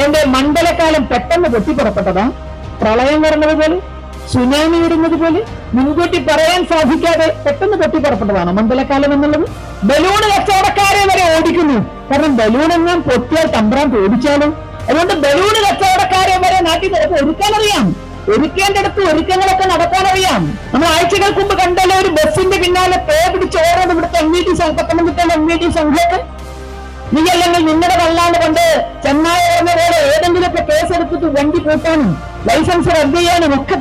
എന്റെ മണ്ഡലകാലം പെട്ടെന്ന് പൊട്ടിപ്പുറപ്പെട്ടതാ. പ്രളയം വരുന്നത് പോലെ, സുനാമി വരുന്നത് പോലെ മുൻകൂട്ടി പറയാൻ സാധിക്കാതെ പെട്ടെന്ന് പൊട്ടിപ്പുറപ്പെട്ടതാണ് മണ്ഡലകാലം എന്നുള്ളത്. ബലൂണ് കച്ചവടക്കാരെ വരെ ഓടിക്കുന്നു. കാരണം ബലൂൺ എങ്ങാൻ പൊട്ടിയാൽ തമ്പ്രാൻ ഓടിച്ചാലും. അതുകൊണ്ട് ബലൂണ് കച്ചവടക്കാരെ വരെ നാട്ടിൽ ഒരുക്കാനറിയാം. ഒരുക്കേണ്ടടുത്ത് ഒരുക്കങ്ങളൊക്കെ നടത്താനറിയാം. നമ്മൾ ആഴ്ചകൾക്ക് മുമ്പ് കണ്ടല്ലോ ഒരു ബസ്സിന്റെ പിന്നാലെ പേ പിടിച്ച് ഓരോന്ന് ഇവിടുത്തെ പത്തനംതിട്ടയിലെ MVT സംഘത്തെ. നീ അല്ലെങ്കിൽ നിങ്ങളുടെ കള്ളാണ്ട് കൊണ്ട് ചെന്നായ പറഞ്ഞ പോലെ ഏതെങ്കിലുമൊക്കെ കേസെടുത്തിട്ട് വണ്ടി കൂട്ടാനും ലൈസൻസ് റദ്ദ് ചെയ്യാനും ഒക്കെ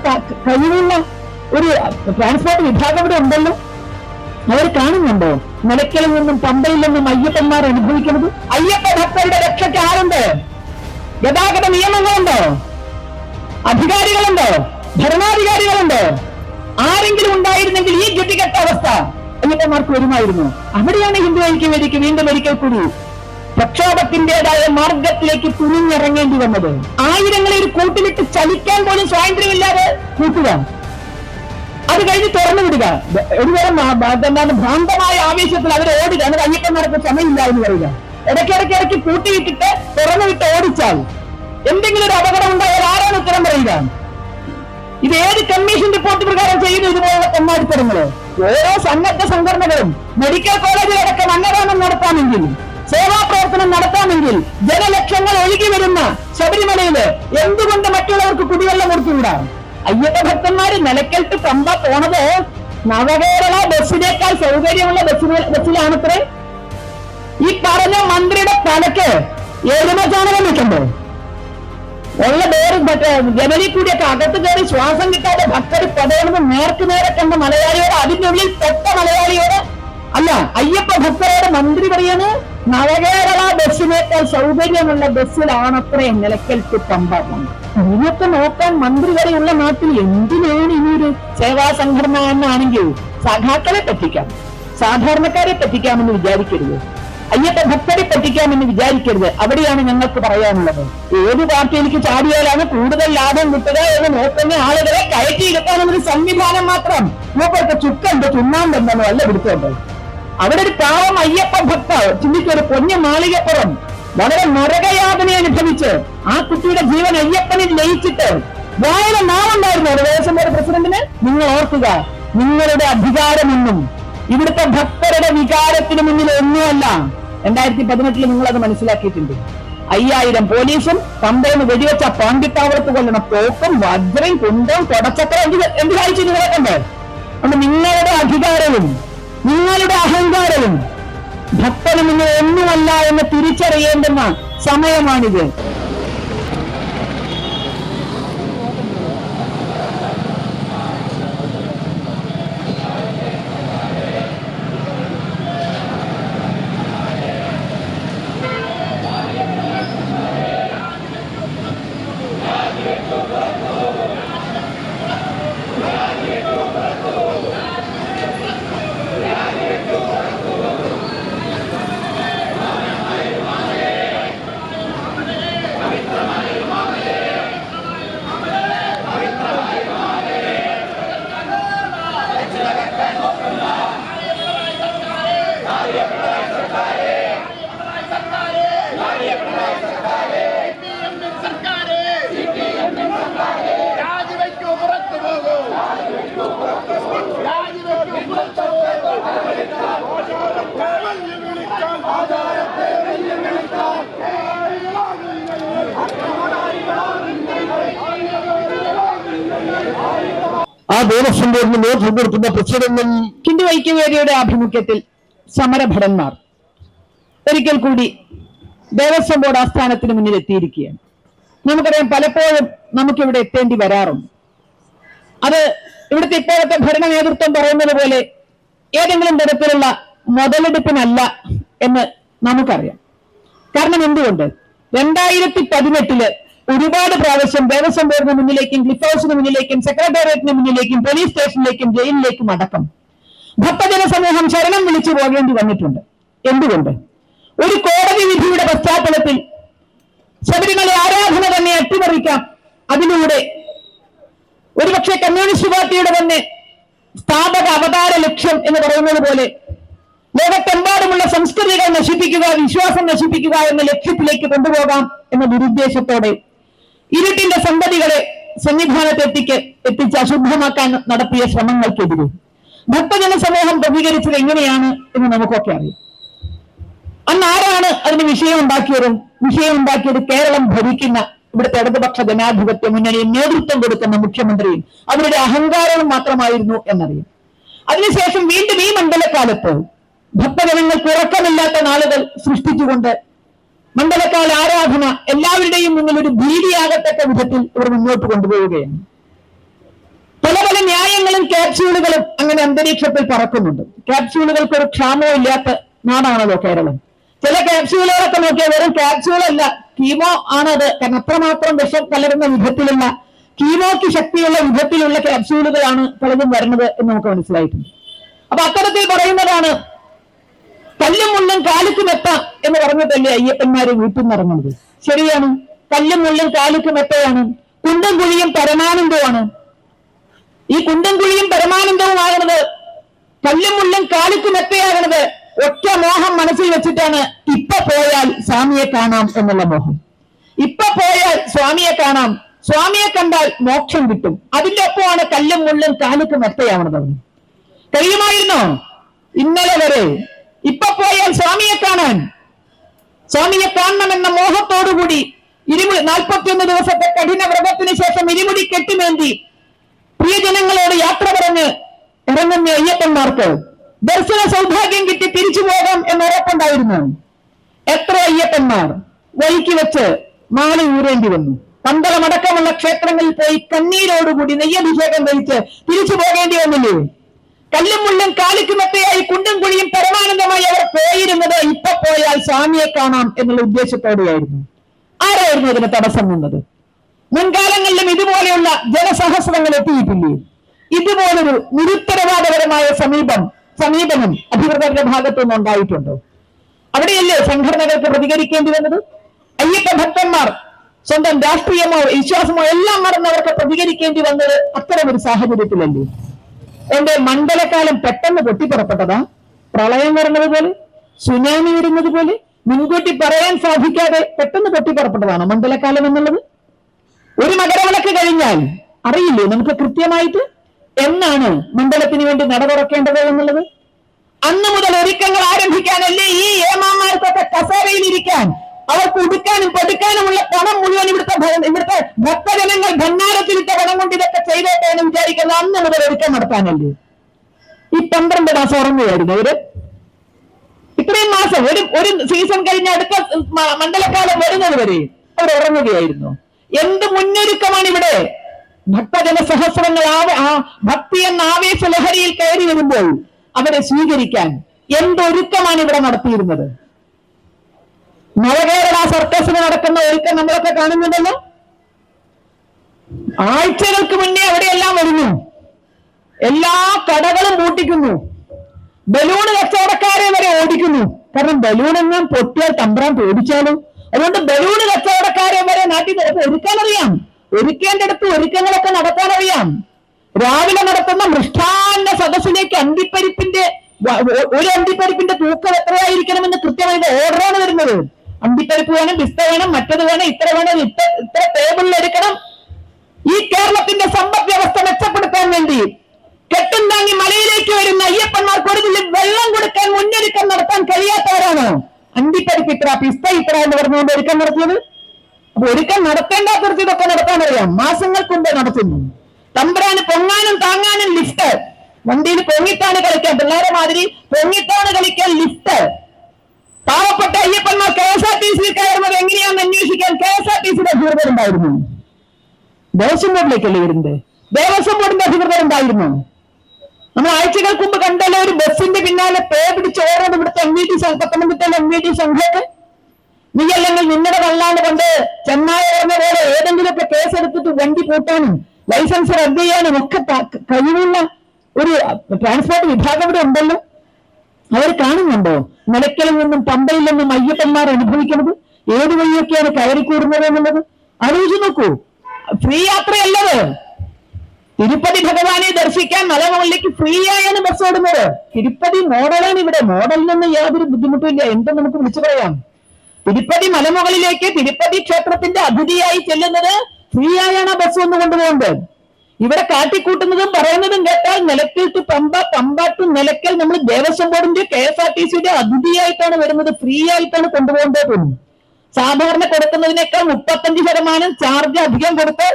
കഴിവുള്ള ഒരു ട്രാൻസ്പോർട്ട് വിഭാഗം ഇവിടെ ഉണ്ടല്ലോ. അവർ കാണുന്നുണ്ടോ നിലയ്ക്കലിൽ നിന്നും പമ്പയിൽ നിന്നും അയ്യപ്പന്മാർ അനുഭവിക്കുന്നത്? അയ്യപ്പ ഭക്തരുടെ രക്ഷയ്ക്ക് ആരുണ്ട്? ഗതാഗത നിയമങ്ങളുണ്ടോ? അധികാരികളുണ്ടോ? ഭരണാധികാരികളുണ്ടോ? ആരെങ്കിലും ഉണ്ടായിരുന്നെങ്കിൽ ഈ ഗതികെട്ട അവസ്ഥ അയ്യപ്പന്മാർക്ക് വരുമായിരുന്നു. അവിടെയാണ് ഹിന്ദു ഐക്യവേദിക്ക് വീണ്ടും ഒരിക്കൽ കൂടി പ്രക്ഷോഭത്തിന്റേതായ മാർഗത്തിലേക്ക് തുനിഞ്ഞിറങ്ങേണ്ടി വന്നത്. ആയിരങ്ങളെ ഒരു കൂട്ടിലിട്ട് ചലിക്കാൻ പോലും സ്വാതന്ത്ര്യമില്ലാതെ കൂട്ടുക, അത് കഴിഞ്ഞ് തുറന്നു വിടുക. ഒരുതരം എന്താണ് ഭ്രാന്തമായ ആവേശത്തിൽ അവർ ഓടുക. അത് അയ്യപ്പന്മാർക്ക് ക്ഷമയില്ല എന്ന് പറയുക. ഇടയ്ക്കിടയ്ക്ക് കൂട്ടിയിട്ടിട്ട് തുറന്നു വിട്ട് ഓടിച്ചാൽ എന്തെങ്കിലും ഒരു അപകടം ഉണ്ടായാൽ ആരാണ് ഉത്തരം പറയുക? ഇത് ഏത് കമ്മീഷൻ റിപ്പോർട്ട് പ്രകാരം ചെയ്യുന്നു ഇതുപോലുള്ള തെമ്മാടിത്തരങ്ങള്? ഓരോ സന്നദ്ധ സംഘടനകളും മെഡിക്കൽ കോളേജിലടക്കം അന്നദാനം നടത്താമെങ്കിൽ, സേവാ പ്രവർത്തനം നടത്താമെങ്കിൽ, ജനലക്ഷങ്ങൾ ഒഴുകി വരുന്ന ശബരിമലയില് എന്തുകൊണ്ട് മറ്റുള്ളവർക്ക് കുടിവെള്ളം കൊടുത്തുകൂടാ? അയ്യപ്പ ഭക്തന്മാര് നിലയ്ക്കൽ പമ്പ പോണത് നവകേരള ബസ്സിനേക്കാൾ സൗകര്യമുള്ള ബസ്സിലാണത്രേ. ഈ പറഞ്ഞ മന്ത്രിയുടെ തലക്ക് എരുമചാണകം വെക്കണ്ടോ? ഉള്ള പേര് ജനലിൽ കൂടിയൊക്കെ അകത്ത് കയറി ശ്വാസം കിട്ടാതെ ഭക്തർ പതയണത് നേർക്ക് നേരെ കണ്ട മലയാളിയോട്, അതിന്റെ ഉള്ളിൽ തൊട്ട മലയാളിയോട് അല്ല, അയ്യപ്പ ഭക്തരോട് മന്ത്രി പറയാണ് നവകേരള ബസ്സിനേക്കാൾ സൗകര്യമുള്ള ബസ്സിലാണത്രേ നിലയ്ക്കൽ പമ്പ. ഇതിനൊക്കെ നോക്കാൻ മന്ത്രി വരെയുള്ള നാട്ടിൽ എന്തിനാണ് ഇനിയൊരു സേവാ സംഘടന എന്നാണെങ്കിൽ സഖാക്കളെ പറ്റിക്കാം, സാധാരണക്കാരെ പറ്റിക്കാമെന്ന് വിചാരിക്കരുത്, അയ്യപ്പ ഭക്തരെ പറ്റിക്കാമെന്ന് വിചാരിക്കരുത്. അവിടെയാണ് ഞങ്ങൾക്ക് പറയാനുള്ളത്. ഏത് പാർട്ടിയിലേക്ക് ചാടിയാലാണ് കൂടുതൽ ലാഭം കിട്ടുക എന്ന് നോക്കുന്ന ആളുകളെ കയറ്റിയിരുത്താനൊരു സംവിധാനം മാത്രം. നോക്കൊക്കെ ചുക്കുണ്ട്, ചുണ്ണാമ്പെന്താണോ അല്ല പിടിച്ചോണ്ട്. അവിടെ ഒരു പാവം അയ്യപ്പ ഭക്ത ചിന്തിച്ചൊരു പൊന്നു മാളികപ്പുറം വളരെ നരകയാതന അനുഭവിച്ച് ആ കുട്ടിയുടെ ജീവൻ അയ്യപ്പനിൽ ലയിച്ചിട്ട് വായന നാവുണ്ടായിരുന്നു ഒരു ദേവസ്വം ബോർഡ് പ്രസിഡന്റിന്. നിങ്ങൾ ഓർക്കുക, നിങ്ങളുടെ അധികാരമൊന്നും ഇവിടുത്തെ ഭക്തരുടെ വികാരത്തിന് മുന്നിൽ ഒന്നുമല്ല. 2018 നിങ്ങളത് മനസ്സിലാക്കിയിട്ടുണ്ട്. 5000 പോലീസും പമ്പയെന്ന് വെടിവെച്ച പാണ്ടിത്താവളത്ത് കൊല്ലണ തോക്കും വജ്രയും കുന്തവും കൊടച്ചക്രം എന്ത് കാണിച്ചു നിങ്ങളെ കണ്ടേ? അതുകൊണ്ട് നിങ്ങളുടെ അധികാരവും നിങ്ങളുടെ അഹങ്കാരവും ഭക്തന് നിങ്ങൾ ഒന്നുമല്ല എന്ന് തിരിച്ചറിയേണ്ടുന്ന സമയമാണിത്. ആ ദേവസ്വം ബോർഡിന് നേതൃത്വം കൊടുക്കുന്ന പ്രസിഡന്റും ഹിന്ദു ഐക്യവേദിയുടെ ആഭിമുഖ്യത്തിൽ സമരഭടന്മാർ ഒരിക്കൽ കൂടി ദേവസ്വം ബോർഡ് ആസ്ഥാനത്തിന് മുന്നിൽ എത്തിയിരിക്കുകയാണ്. നമുക്കറിയാം, പലപ്പോഴും നമുക്കിവിടെ എത്തേണ്ടി വരാറുണ്ട്. അത് ഇവിടുത്തെ ഇപ്പോഴത്തെ ഭരണ നേതൃത്വം പറയുന്നത് പോലെ ഏതെങ്കിലും തരത്തിലുള്ള മുതലെടുപ്പിനല്ല എന്ന് നമുക്കറിയാം. കാരണം എന്തുകൊണ്ട് 2018 ഒരുപാട് പ്രാവശ്യം ദേവസ്വം ബോർഡിന് മുന്നിലേക്കും ക്ലിഫ് ഹൗസിന് മുന്നിലേക്കും സെക്രട്ടേറിയറ്റിന് മുന്നിലേക്കും പോലീസ് സ്റ്റേഷനിലേക്കും ജയിലിലേക്കും അടക്കം ഭക്തജന സമൂഹം ശരണം വിളിച്ചു പോകേണ്ടി വന്നിട്ടുണ്ട്. എന്തുകൊണ്ട്? ഒരു കോടതി വിധിയുടെ പശ്ചാത്തലത്തിൽ ശബരിമല ആരാധന തന്നെ അട്ടിമറിക്കാം. അതിലൂടെ ഒരുപക്ഷെ കമ്മ്യൂണിസ്റ്റ് പാർട്ടിയുടെ തന്നെ സ്ഥാപക അവതാര ലക്ഷ്യം എന്ന് പറയുന്നത് പോലെ ലോകത്തെമ്പാടുമുള്ള സംസ്കൃതികൾ നശിപ്പിക്കുക, വിശ്വാസം നശിപ്പിക്കുക എന്ന ലക്ഷ്യത്തിലേക്ക് കൊണ്ടുപോകാം എന്ന ദുരുദ്ദേശത്തോടെ ഇരുട്ടിന്റെ സന്തതികളെ എത്തിച്ച് അശുദ്ധമാക്കാൻ നടത്തിയ ശ്രമങ്ങൾക്കെതിരെ ഭക്തജന സമൂഹം പ്രതികരിച്ചത് എങ്ങനെയാണ് എന്ന് നമുക്കൊക്കെ അറിയാം. അന്ന് ആരാണ് അതിന് വിഷയമുണ്ടാക്കിയത്? കേരളം ഭരിക്കുന്ന ഇവിടുത്തെ ഇടതുപക്ഷ ജനാധിപത്യ മുന്നണിയിൽ നേതൃത്വം കൊടുക്കുന്ന മുഖ്യമന്ത്രിയും അവരുടെ അഹങ്കാരവും മാത്രമായിരുന്നു എന്നറിയാം. അതിനുശേഷം വീണ്ടും ഈ മണ്ഡലകാലത്ത് ഭക്തജനങ്ങൾക്ക് ഉറക്കമില്ലാത്ത നാളുകൾ സൃഷ്ടിച്ചുകൊണ്ട് മണ്ഡലകാല ആരാധന എല്ലാവരുടെയും മുന്നിൽ ഒരു ഭീതിയാകത്തക്ക വിധത്തിൽ ഇവർ മുന്നോട്ട് കൊണ്ടുപോവുകയാണ്. പല പല ന്യായങ്ങളും ക്യാപ്സ്യൂളുകളും അങ്ങനെ അന്തരീക്ഷത്തിൽ പറക്കുന്നുണ്ട്. ക്യാപ്സ്യൂളുകൾക്ക് ഒരു ക്ഷാമവും ഇല്ലാത്ത നാടാണല്ലോ കേരളം. ചില ക്യാപ്സ്യൂളുകളൊക്കെ നോക്കിയാൽ വെറും ക്യാപ്സ്യൂളല്ല, കീമോ ആണത്. കാരണം അത്രമാത്രം വിഷം കലരുന്ന വിധത്തിലുള്ള, കീമോയ്ക്ക് ശക്തിയുള്ള വിധത്തിലുള്ള ക്യാപ്സ്യൂളുകളാണ് പലതും വരുന്നത് എന്ന് നമുക്ക് മനസ്സിലായിട്ടുണ്ട്. അപ്പൊ അത്തരത്തിൽ പറയുന്നതാണ് കല്ലും മുള്ളും കാലുക്കും എത്താം എന്ന് പറഞ്ഞിട്ടല്ലേ അയ്യപ്പന്മാര് വീട്ടിൽ നിറങ്ങുന്നത്. ശരിയാണ്, കല്ലും മുള്ളും കാലുക്കും എത്തയാണ്. കുണ്ടും കുഴിയും പരമാനന്ദവുമാണ്. ഈ കുണ്ടും കുഴിയും പരമാനന്ദവുമാകുന്നത്, കല്ലും മുള്ളും കാലുക്കും എത്തയാകുന്നത് ഒറ്റ മോഹം മനസ്സിൽ വെച്ചിട്ടാണ്. ഇപ്പൊ പോയാൽ സ്വാമിയെ കാണാം എന്നുള്ള മോഹം. ഇപ്പൊ പോയാൽ സ്വാമിയെ കാണാം, സ്വാമിയെ കണ്ടാൽ മോക്ഷം കിട്ടും. അതിന്റെ ഒപ്പമാണ് കല്ലും മുള്ളും കാലുക്കും എത്തയാവണത്. കഴിയുമായിരുന്നോ ഇന്നലെ വരെ? ഇപ്പൊ പോയാൽ സ്വാമിയെ കാണണമെന്ന മോഹത്തോടുകൂടി 41 ദിവസത്തെ കഠിന വ്രതത്തിന് ശേഷം ഇരുമുടി കെട്ടിമേന്തി പ്രിയജനങ്ങളോട് യാത്ര പറഞ്ഞ് ഇറങ്ങുന്ന അയ്യപ്പന്മാർക്ക് ദർശന സൗഭാഗ്യം കിട്ടി തിരിച്ചു പോകാം എന്ന് ഉറപ്പുണ്ടായിരുന്നു. എത്ര അയ്യപ്പന്മാർ വഴിക്ക് വെച്ച് മാല ഊരേണ്ടി വന്നു. പന്തളമടക്കമുള്ള ക്ഷേത്രങ്ങളിൽ പോയി കണ്ണീരോടുകൂടി നെയ്യഭിഷേകം കഴിച്ച് തിരിച്ചു പോകേണ്ടി വന്നില്ലേ? കല്ലും മുള്ളും കാലിക്കുമെത്തയായി കുണ്ടും കുഴിയും പരമാനന്ദമായി അവർ പോയിരുന്നത് ഇപ്പൊ പോയാൽ സ്വാമിയെ കാണാം എന്നുള്ള ഉദ്ദേശത്തോടെയായിരുന്നു. ആരായിരുന്നു അതിന് തടസ്സം നിന്നത്? മുൻകാലങ്ങളിലും ഇതുപോലെയുള്ള ജനസഹസ്രങ്ങൾ എത്തിയിട്ടില്ലേ? ഇതുപോലൊരു നിരുത്തരവാദപരമായ സമീപനം അധികൃതരുടെ ഭാഗത്തുനിന്ന് ഉണ്ടായിട്ടുണ്ടോ? അവിടെയല്ലേ സംഘടനകൾക്ക് പ്രതികരിക്കേണ്ടി വന്നത്? അയ്യപ്പ ഭക്തന്മാർ സ്വന്തം രാഷ്ട്രീയമോ വിശ്വാസമോ എല്ലാം മറന്നവർക്ക് പ്രതികരിക്കേണ്ടി വന്നത് അത്തരം ഒരു സാഹചര്യത്തിലല്ലേ? എന്റെ മണ്ഡലകാലം പെട്ടെന്ന് പൊട്ടിപ്പുറപ്പെട്ടതാ? പ്രളയം വരുന്നത് പോലെ, സുനാമി വരുന്നത് പോലെ മുൻകൂട്ടി പറയാൻ സാധിക്കാതെ പെട്ടെന്ന് പൊട്ടിപ്പുറപ്പെട്ടതാണ് മണ്ഡലകാലം എന്നുള്ളത്. ഒരു മകരവിളക്ക് കഴിഞ്ഞാൽ അറിയില്ലേ നമുക്ക് കൃത്യമായിട്ട് എന്നാണ് മണ്ഡലത്തിന് വേണ്ടി നട തുറക്കേണ്ടത് എന്നുള്ളത്? അന്ന് മുതൽ ഒരുക്കങ്ങൾ ആരംഭിക്കാനല്ലേ ഈ ഏമാന്മാർക്കൊക്കെ കസേരയിലിരിക്കാൻ, അവർക്ക് ഉടുക്കാനും കൊടുക്കാനുമുള്ള പണം മുഴുവൻ ഇവിടുത്തെ ഭക്തജനങ്ങൾ ഭണ്ണാരത്തിലിട്ട പണം കൊണ്ട് ഇതൊക്കെ ചെയ്തോട്ടെ എന്ന് വിചാരിക്കുന്ന അന്ന് മുതൽ ഒരുക്കം നടത്താനല്ലേ? ഈ 12 മാസം ഉറങ്ങുകയായിരുന്നു അവര്. ഇത്രയും മാസം ഒരു സീസൺ കഴിഞ്ഞ അടുത്ത മണ്ഡലകാലം വരുന്നത് വരെ അവർ ഉറങ്ങുകയായിരുന്നു. എന്ത് മുന്നൊരുക്കമാണ് ഇവിടെ? ഭക്തജന സഹസ്രങ്ങൾ ഭക്തി എന്ന ആവേശ ലഹരിയിൽ കയറി വരുമ്പോൾ അവരെ സ്വീകരിക്കാൻ എന്തൊരുക്കമാണ് ഇവിടെ നടത്തിയിരുന്നത്? നവകേരള സർക്കസിന് നടക്കുന്ന ഒരുക്കം നമ്മളൊക്കെ കാണുന്നുണ്ടല്ലോ. ആഴ്ചകൾക്ക് മുന്നേ അവിടെയെല്ലാം വരുന്നു, എല്ലാ കടകളും പൂട്ടിക്കുന്നു, ബലൂൺ കച്ചവടക്കാരെ വരെ ഓടിക്കുന്നു. കാരണം ബലൂൺ എല്ലാം പൊട്ടിയാൽ തമ്പ്രാൻ പേടിച്ചാലോ. അതുകൊണ്ട് ബലൂൺ കച്ചവടക്കാരെ വരെ നാട്ടിൽ ഒരുക്കാനറിയാം, ഒരുക്കേണ്ടടുത്ത് ഒരുക്കങ്ങളൊക്കെ നടത്താനറിയാം. രാവിലെ നടത്തുന്ന മൃഷ്ടാന്ന സദസ്സിലേക്ക് ഒരു അണ്ടിപ്പരിപ്പിന്റെ തൂക്കം എത്രയായിരിക്കണമെന്ന് കൃത്യമായിട്ട് ഓർഡറാണ് വരുന്നത്. അണ്ടിപ്പരിപ്പ് വേണം, പിസ്ത വേണം, മറ്റത് വേണം, ഇത്ര വേണം, ഇത്ര ടേബിളിൽ എടുക്കണം. ഈ കേരളത്തിന്റെ സമ്പദ് വ്യവസ്ഥ മെച്ചപ്പെടുത്താൻ വേണ്ടി കെട്ടും താങ്ങി മലയിലേക്ക് വരുന്ന അയ്യപ്പന്മാർക്ക് ഒരു തുള്ളി വെള്ളം കൊടുക്കാൻ മുന്നൊരുക്കം നടത്താൻ കഴിയാത്തവരാണ് അണ്ടിപ്പരിപ്പ് ഇത്ര, പിസ്ത ഇത്ര എന്ന് പറഞ്ഞുകൊണ്ട് ഒരുക്കം നടത്തിയത്. അപ്പൊ ഒരുക്കം നടത്തേണ്ടാത്തവർക്ക് ഇതൊക്കെ നടത്താനറിയാം. മാസങ്ങൾക്ക് മുമ്പേ നടത്തുന്നു. തമ്പുരാന് പൊങ്ങാനും താങ്ങാനും ലിഫ്റ്റ്, വണ്ടിയിൽ പൊങ്ങിത്താണ് കളിക്കാൻ, പിള്ളേരെ മാതിരി പൊങ്ങിത്താണ് കളിക്കാൻ ലിഫ്റ്റ്. പാവപ്പെട്ട അയ്യപ്പന്മാർ KSRTC കയറുന്നത് എങ്ങനെയാണെന്ന് അന്വേഷിക്കാൻ KSRTC അധികൃതരുണ്ടായിരുന്നു. ദേവസ്വം ബോർഡിലേക്കല്ലേ വരുന്നത്? ദേവസ്വം ബോർഡിന്റെ അധികൃതരുണ്ടായിരുന്നു. നമ്മൾ ആഴ്ചകൾക്ക് മുമ്പ് കണ്ടല്ലോ ഒരു ബസ്സിന്റെ പിന്നാലെ പേ പിടിച്ച് ഓരോന്ന് ഇവിടുത്തെ പത്തനംതിട്ടയിലെ MVD സംഘത്തെ. നീ അല്ലെങ്കിൽ നിങ്ങളുടെ കള്ളാണ് കൊണ്ട് ചെന്നായ പറഞ്ഞ പോലെ ഏതെങ്കിലുമൊക്കെ കേസെടുത്തിട്ട് വണ്ടി പൂട്ടാനും ലൈസൻസ് റദ്ദ് ചെയ്യാനും ഒക്കെ കഴിവുള്ള ഒരു ട്രാൻസ്പോർട്ട് വിഭാഗം ഇവിടെ ഉണ്ടല്ലോ. അവർ കാണുന്നുണ്ടോ നിലയ്ക്കലിൽ നിന്നും പമ്പയിൽ നിന്നും അയ്യപ്പന്മാർ അനുഭവിക്കുന്നത്? ഏത് വഴിയൊക്കെയാണ് കയറിക്കൂടുന്നത് എന്നുള്ളത് ആലോചിച്ച് നോക്കൂ. ഫ്രീ യാത്രയല്ലത്. തിരുപ്പതി ഭഗവാനെ ദർശിക്കാൻ മലമുകളിലേക്ക് ഫ്രീ ആയാണ് ബസ് ഓടുന്നത്. തിരുപ്പതി മോഡലാണ്. ഇവിടെ മോഡലിനൊന്നും യാതൊരു ബുദ്ധിമുട്ടില്ല. എന്തും നമുക്ക് വിളിച്ചു പറയാം. തിരുപ്പതി മലമുകളിലേക്ക് തിരുപ്പതി ക്ഷേത്രത്തിന്റെ അതിഥിയായി ചെല്ലുന്നത് ഫ്രീ ആയാണ് ബസ് ഒന്ന് കൊണ്ടുപോകുന്നത്. ഇവിടെ കാട്ടിക്കൂട്ടുന്നതും പറയുന്നതും കേട്ടാൽ നിലയ്ക്കൽ ടു പമ്പ, പമ്പ ടു നിലയ്ക്കൽ നമ്മൾ ദേവസ്വം ബോർഡിന്റെ KSRTCയുടെ അതിഥിയായിട്ടാണ് വരുന്നത്, ഫ്രീ ആയിട്ടാണ് കൊണ്ടുപോകേണ്ടത് തോന്നുന്നു. സാധാരണ കൊടുക്കുന്നതിനേക്കാൾ 35% ചാർജ് അധികം കൊടുത്ത്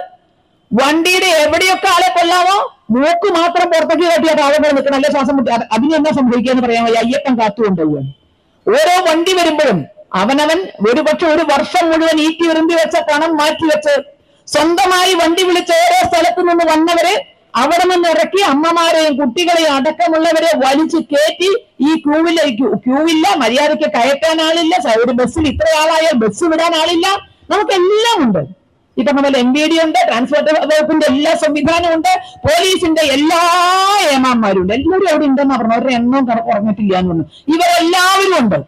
വണ്ടിയുടെ എവിടെയൊക്കെ ആളെ കൊല്ലാമോ മൂക്ക് മാത്രം പുറത്തേക്ക് കാട്ടിയാൽ ആളുകൾ നിൽക്കണം, അല്ലെ ശ്വാസം മുട്ടി. അതിന് എന്നാ സംഭവിക്കാന്ന് പറയാൻ വയ്യ. അയ്യപ്പൻ കാത്തുകൊണ്ടുപോവുകയാണ്. ഓരോ വണ്ടി വരുമ്പോഴും അവനവൻ ഒരുപക്ഷെ ഒരു വർഷം മുഴുവൻ ഈറ്റി വിരുമ്പി വെച്ച പണം മാറ്റിവെച്ച് സ്വന്തമായി വണ്ടി വിളിച്ച് ഓരോ സ്ഥലത്തു നിന്ന് വന്നവരെ അവിടെ നിന്ന് ഇറക്കി അമ്മമാരെയും കുട്ടികളെയും അടക്കമുള്ളവരെ വലിച്ചു കയറ്റി ഈ ക്യൂവില്ല, മര്യാദയ്ക്ക് കയറ്റാൻ ആളില്ല, ഒരു ബസ്സിൽ ഇത്ര ആളായാൽ ബസ് വിടാൻ ആളില്ല. നമുക്കെല്ലാം ഉണ്ട്. ഇപ്പൊ നമ്മൾ MVD ഉണ്ട്, ട്രാൻസ്പോർട്ട് വകുപ്പിന്റെ എല്ലാ സംവിധാനവും ഉണ്ട്, പോലീസിന്റെ എല്ലാ ഏമാന്മാരും ഉണ്ട്. എല്ലാവരും അവിടെ ഉണ്ടെന്ന് പറഞ്ഞു. അവരുടെ എണ്ണം കുറഞ്ഞിട്ടില്ല എന്ന് പറഞ്ഞു. ഇവരെല്ലാവരും ഉണ്ട്.